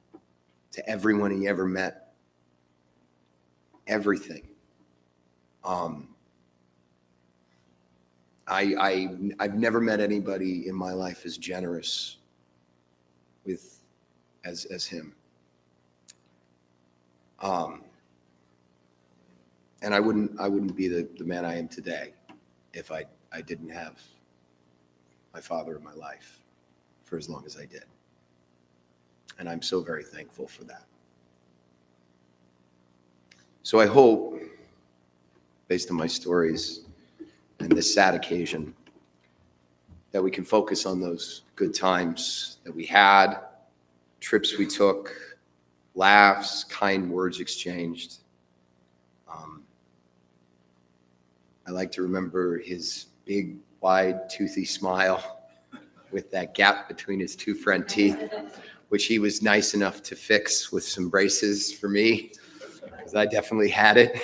to everyone he ever met. Everything. I've never met anybody in my life as generous as him. And I wouldn't be the man I am today if I didn't have my father in my life for as long as I did. And I'm so very thankful for that. So I hope, based on my stories and this sad occasion, that we can focus on those good times that we had, trips we took, laughs, kind words exchanged. I like to remember his big, wide, toothy smile with that gap between his two front teeth, which he was nice enough to fix with some braces for me, because I definitely had it.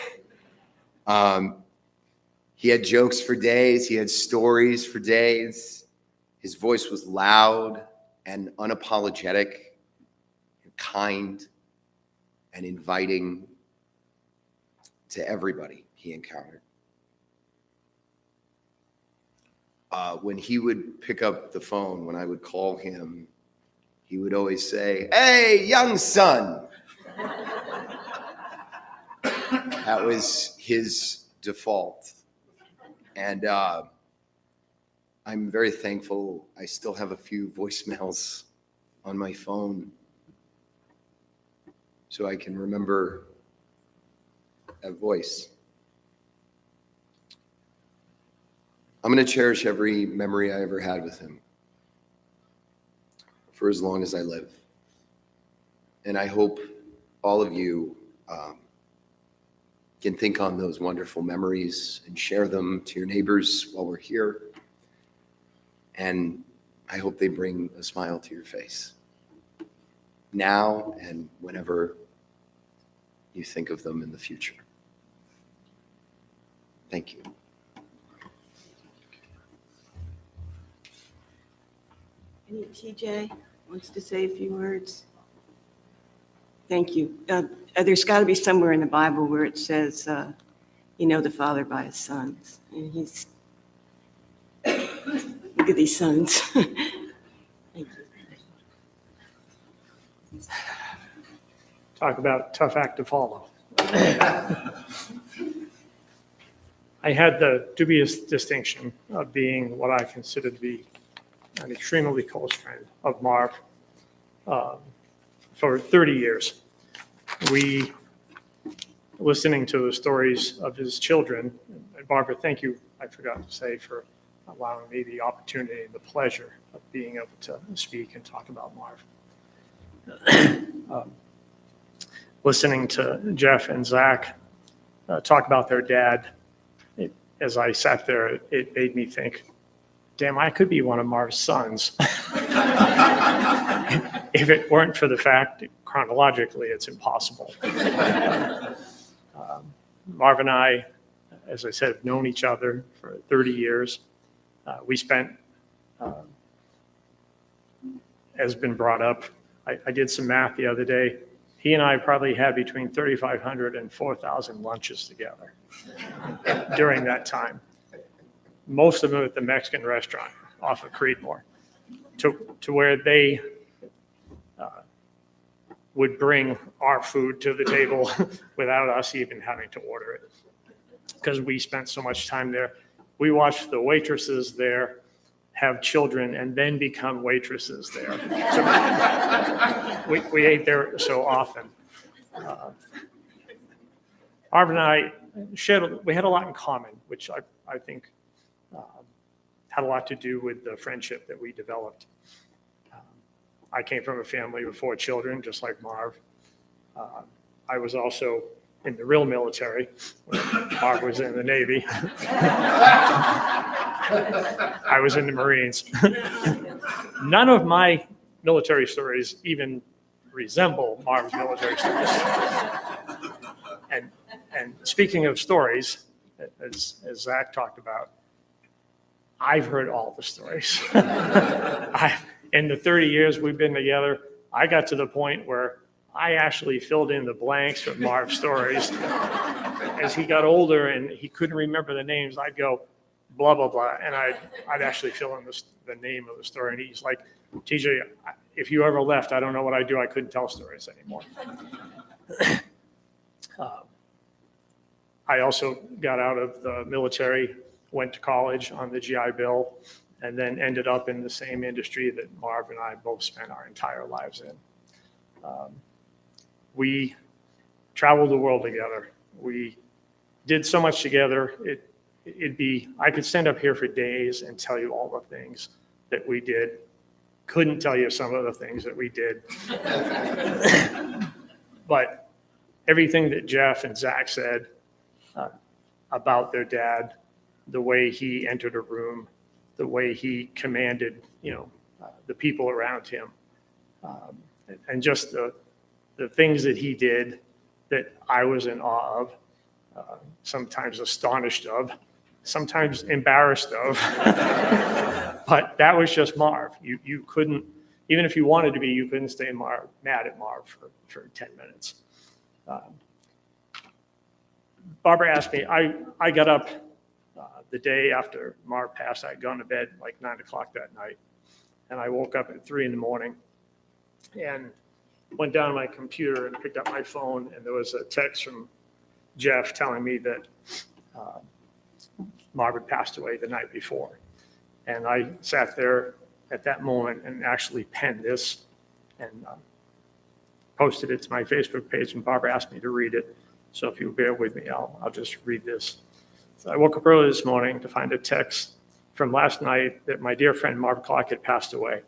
He had jokes for days. He had stories for days. His voice was loud and unapologetic and kind and inviting to everybody he encountered. When he would pick up the phone, when I would call him, he would always say, "Hey, young son." That was his default. And I'm very thankful I still have a few voicemails on my phone so I can remember that voice. I'm going to cherish every memory I ever had with him for as long as I live. And I hope all of you can think on those wonderful memories and share them to your neighbors while we're here. And I hope they bring a smile to your face now and whenever you think of them in the future. Thank you. Any TJ wants to say a few words? Thank you. There's got to be somewhere in the Bible where it says, you know the Father by his sons. And he's, look at these sons. Thank you. Talk about tough act to follow. I had the dubious distinction of being what I consider to be an extremely close friend of Marv for 30 years. We, listening to the stories of his children, and Barbara, thank you, I forgot to say, for allowing me the opportunity and the pleasure of being able to speak and talk about Marv. Listening to Jeff and Zach talk about their dad, as I sat there, it made me think, damn, I could be one of Marv's sons. If it weren't for the fact, chronologically, it's impossible. Marv and I, as I said, have known each other for 30 years. We spent, as been brought up, I did some math the other day. He and I probably had between 3,500 and 4,000 lunches together during that time. Most of them at the Mexican restaurant off of Creedmoor, to where they would bring our food to the table without us even having to order it, because we spent so much time there. We watched the waitresses there have children and then become waitresses there. So we ate there so often. Marvin and I we had a lot in common, which I think had a lot to do with the friendship that we developed. I came from a family with 4 children, just like Marv. I was also in the real military, when Marv was in the Navy. I was in the Marines. None of my military stories even resemble Marv's military stories. And speaking of stories, as Zach talked about, I've heard all the stories. In the 30 years we've been together, I got to the point where I actually filled in the blanks with Marv's stories. As he got older and he couldn't remember the names, I'd go, blah, blah, blah, and I'd actually fill in the name of the story. And he's like, TJ, if you ever left, I don't know what I'd do. I couldn't tell stories anymore. I also got out of the military, went to college on the GI Bill, and then ended up in the same industry that Marv and I both spent our entire lives in. We traveled the world together. We did so much together. I could stand up here for days and tell you all the things that we did. Couldn't tell you some of the things that we did. But everything that Jeff and Zach said about their dad the way he entered a room, the way he commanded, the people around him, and just the things that he did that I was in awe of, sometimes astonished of, sometimes embarrassed of. But that was just Marv. You couldn't, even if you wanted to be, you couldn't stay mad at Marv for 10 minutes. Barbara asked me, I got up the day after Marv passed. I had gone to bed like 9 o'clock that night. And I woke up at 3 a.m. and went down to my computer and picked up my phone. And there was a text from Jeff telling me that Marv had passed away the night before. And I sat there at that moment and actually penned this and posted it to my Facebook page. And Barbara asked me to read it. So if you bear with me, I'll just read this. So I woke up early this morning to find a text from last night that my dear friend Marv Clark had passed away.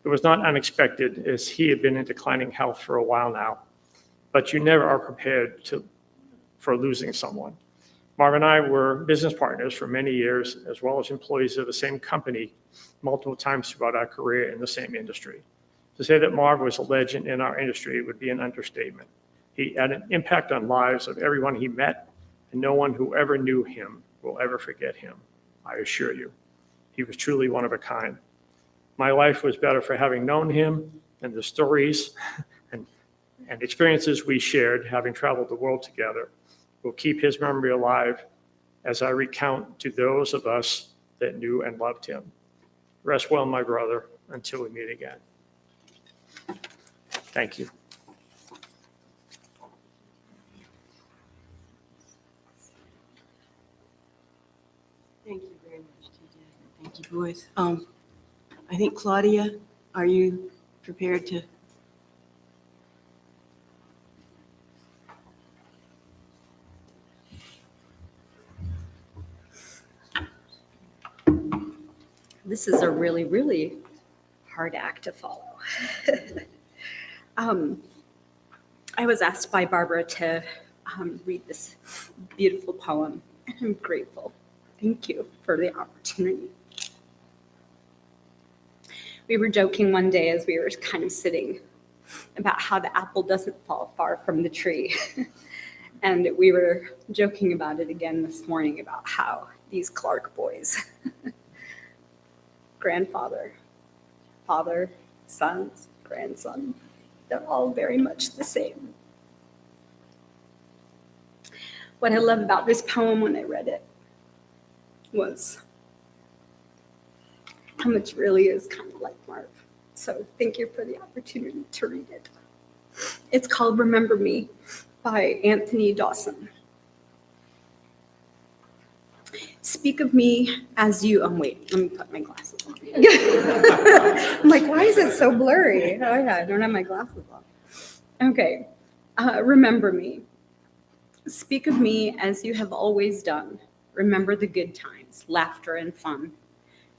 It was not unexpected, as he had been in declining health for a while now, but you never are prepared for losing someone. Marv and I were business partners for many years, as well as employees of the same company multiple times throughout our career in the same industry. To say that Marv was a legend in our industry would be an understatement. He had an impact on lives of everyone he met, and no one who ever knew him will ever forget him. I assure you, he was truly one of a kind. My life was better for having known him, and the stories and experiences we shared, having traveled the world together, will keep his memory alive as I recount to those of us that knew and loved him. Rest well, my brother, until we meet again. Thank you. Thank you very much, TJ. Thank you, boys. I think, Claudia, are you prepared to? This is a really, really hard act to follow. I was asked by Barbara to read this beautiful poem, and I'm grateful. Thank you for the opportunity. We were joking one day as we were kind of sitting about how the apple doesn't fall far from the tree. And we were joking about it again this morning about how these Clark boys, grandfather, father, sons, grandson, they're all very much the same. What I love about this poem when I read it was how much really is kind of like Marv. So thank you for the opportunity to read it. It's called Remember Me by Anthony Dawson. Speak of me as you, wait, let me put my glasses on. I'm like, why is it so blurry? Oh yeah, I don't have my glasses on. Okay, remember me. Speak of me as you have always done. Remember the good times, laughter and fun.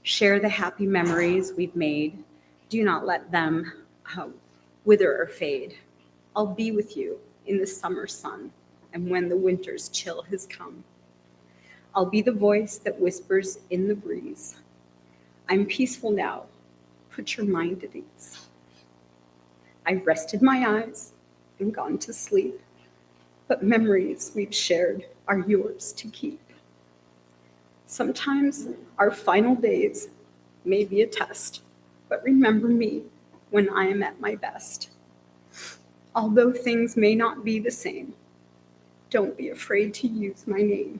Share the happy memories we've made. Do not let them wither or fade. I'll be with you in the summer sun and when the winter's chill has come. I'll be the voice that whispers in the breeze. I'm peaceful now. Put your mind at ease. I've rested my eyes and gone to sleep, but memories we've shared are yours to keep. Sometimes our final days may be a test, but remember me when I am at my best. Although things may not be the same, don't be afraid to use my name.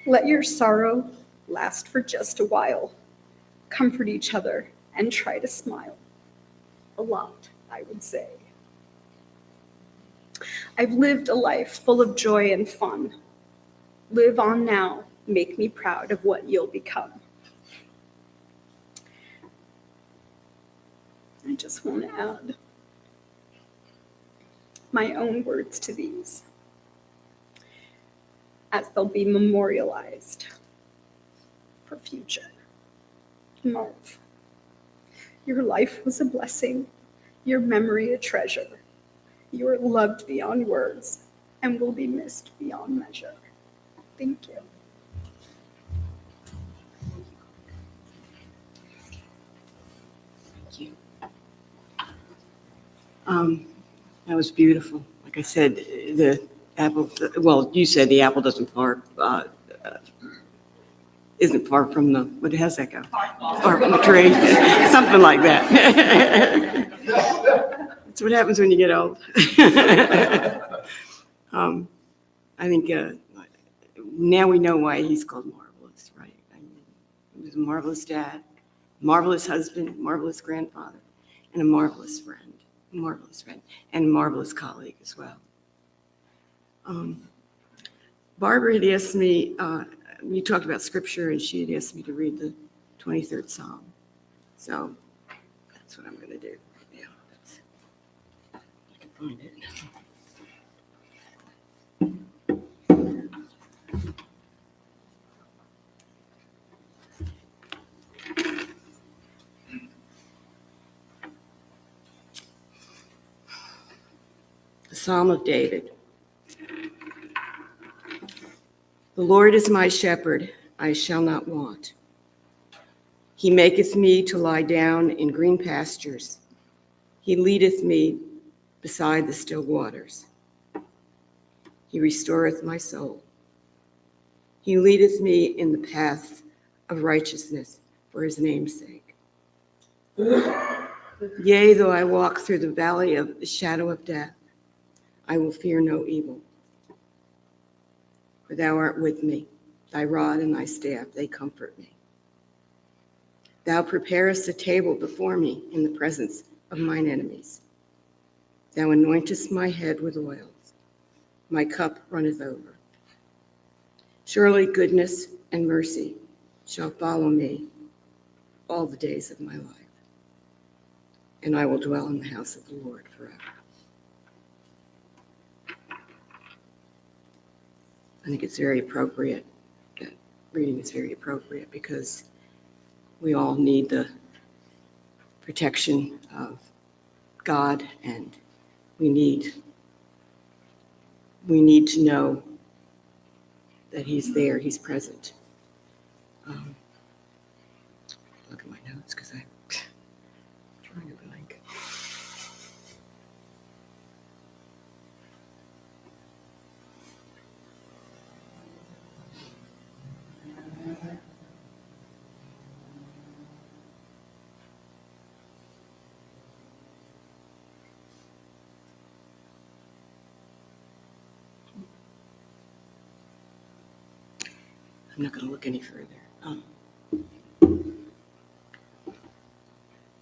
Let your sorrow last for just a while. Comfort each other and try to smile. A lot, I would say. I've lived a life full of joy and fun. Live on now. Make me proud of what you'll become. I just want to add my own words to these, as they'll be memorialized for future. Marv, your life was a blessing, your memory a treasure. You are loved beyond words and will be missed beyond measure. Thank you. That was beautiful. Like I said, the apple, well, you said the apple doesn't isn't far from the, what, how's that go? Far from the tree, something like that. That's what happens when you get old. I think now we know why he's called marvelous, right? I mean, he was a marvelous dad, marvelous husband, marvelous grandfather, and a marvelous friend, and a marvelous colleague as well. Barbara had asked me, we talked about scripture, and she had asked me to read the 23rd Psalm. So that's what I'm going to do right now. I can find it. The Psalm of David. The Lord is my shepherd, I shall not want. He maketh me to lie down in green pastures. He leadeth me beside the still waters. He restoreth my soul. He leadeth me in the path of righteousness for his name's sake. Yea, though I walk through the valley of the shadow of death, I will fear no evil. For thou art with me, thy rod and thy staff, they comfort me. Thou preparest a table before me in the presence of mine enemies. Thou anointest my head with oil. My cup runneth over. Surely goodness and mercy shall follow me all the days of my life, and I will dwell in the house of the Lord forever. I think it's very appropriate, that reading is very appropriate, because we all need the protection of God, and we need to know that he's there, he's present. Look at my notes, because I'm drawing a blank. I'm not going to look any further.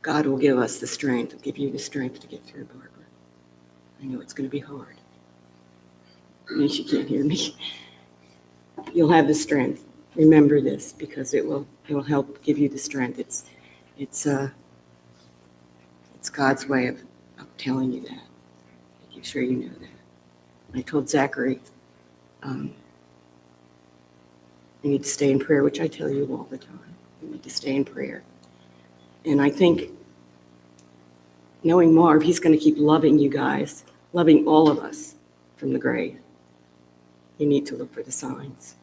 God will give us the strength, give you the strength to get through, Barbara. I know it's going to be hard. I mean, she can't hear me. You'll have the strength. Remember this, because it will help give you the strength. It's God's way of telling you that, making sure you know that. I told Zachary, you need to stay in prayer, which I tell you all the time. You need to stay in prayer. And I think, knowing Marv, he's going to keep loving you guys, loving all of us from the grave. You need to look for the signs,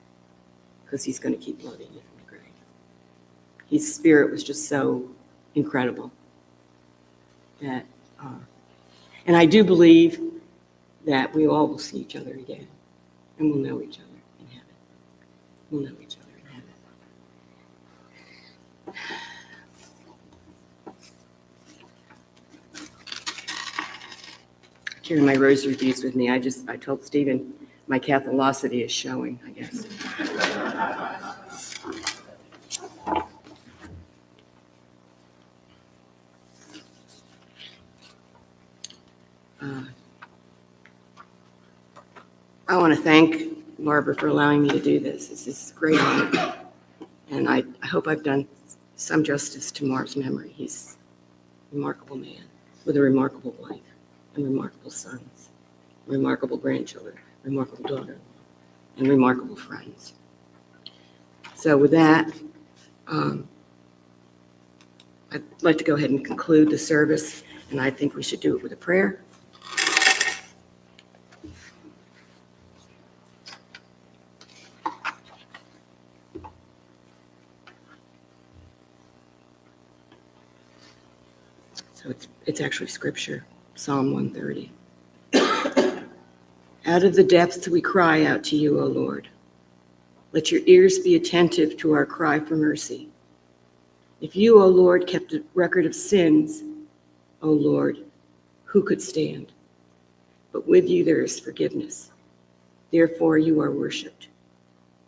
because he's going to keep loving you from the grave. His spirit was just so incredible that, and I do believe that we all will see each other again, and we'll know each other in heaven. We'll know each other in heaven. I carry my rosary beads with me. I told Stephen my Catholicity is showing, I guess. I want to thank Barbara for allowing me to do this. This is a great honor. And I hope I've done some justice to Marv's memory. He's a remarkable man with a remarkable wife and remarkable sons, remarkable grandchildren, remarkable daughter, and remarkable friends. So with that, I'd like to go ahead and conclude the service, and I think we should do it with a prayer. So it's actually scripture, Psalm 130. Out of the depths we cry out to you, O Lord. Let your ears be attentive to our cry for mercy. If you, O Lord, kept a record of sins, O Lord, who could stand? But with you there is forgiveness. Therefore you are worshipped.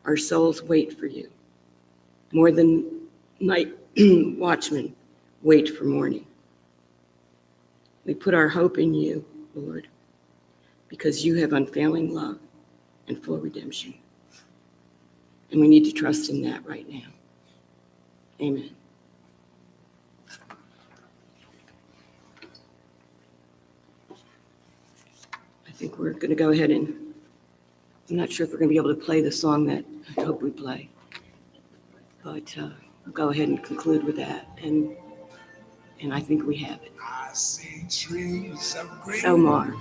Our souls wait for you. More than night watchmen wait for morning. We put our hope in you, Lord, because you have unfailing love and full redemption. And we need to trust in that right now. Amen. I think we're going to go ahead and, I'm not sure if we're going to be able to play the song that I hope we play, but we'll go ahead and conclude with that. And I think we have it. I see trees of green, So, Marv.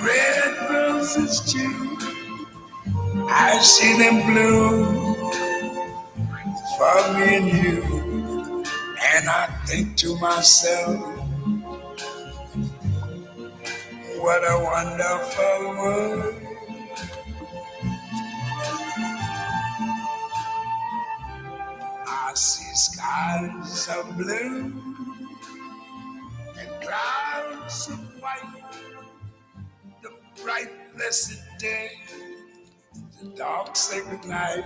red roses too. I see them bloom for me and you. And I think to myself, what a wonderful world. I see skies of blue and clouds of white, the bright blessed day, the dark sacred night.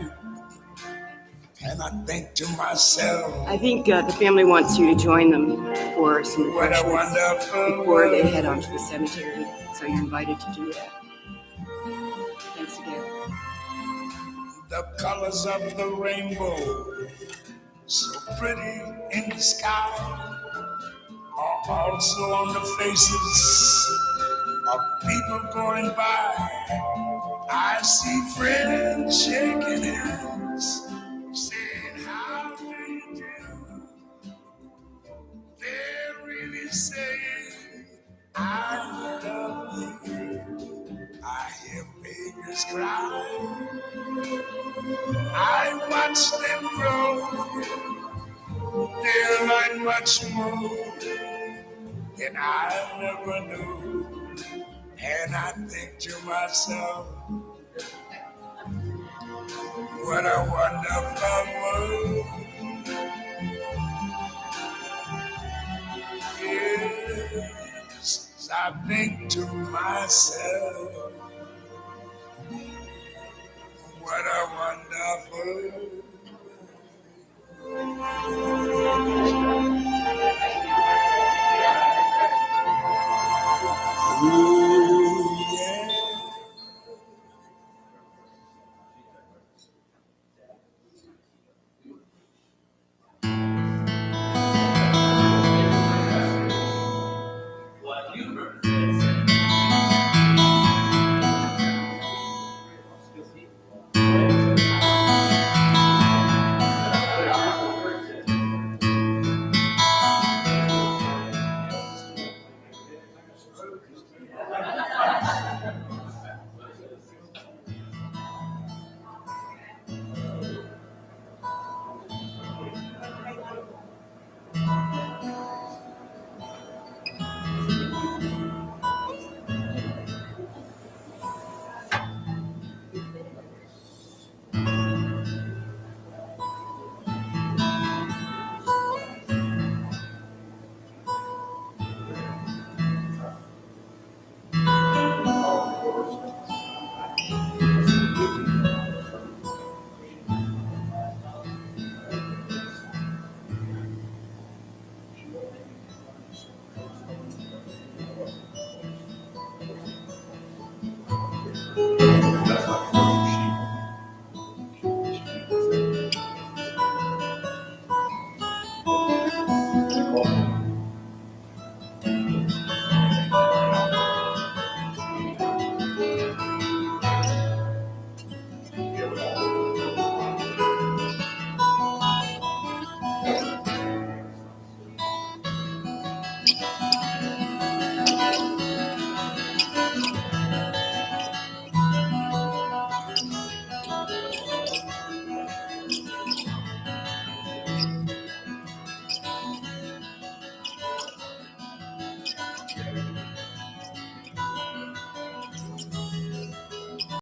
And I think to myself, I think the family wants you to join them for some what a refreshments wonderful before they world. head on to the cemetery. So you're invited to do that. Thanks again. The colors of the rainbow, so pretty in the sky, are also on the faces of people going by. I see friends shaking hands, saying, how do you do? They're really saying, I love you. I hear babies cry. I watch them grow. They learn much more than I never knew. And I think to myself, what a wonderful world. Yes, I think to myself, what a wonderful ooh, yeah.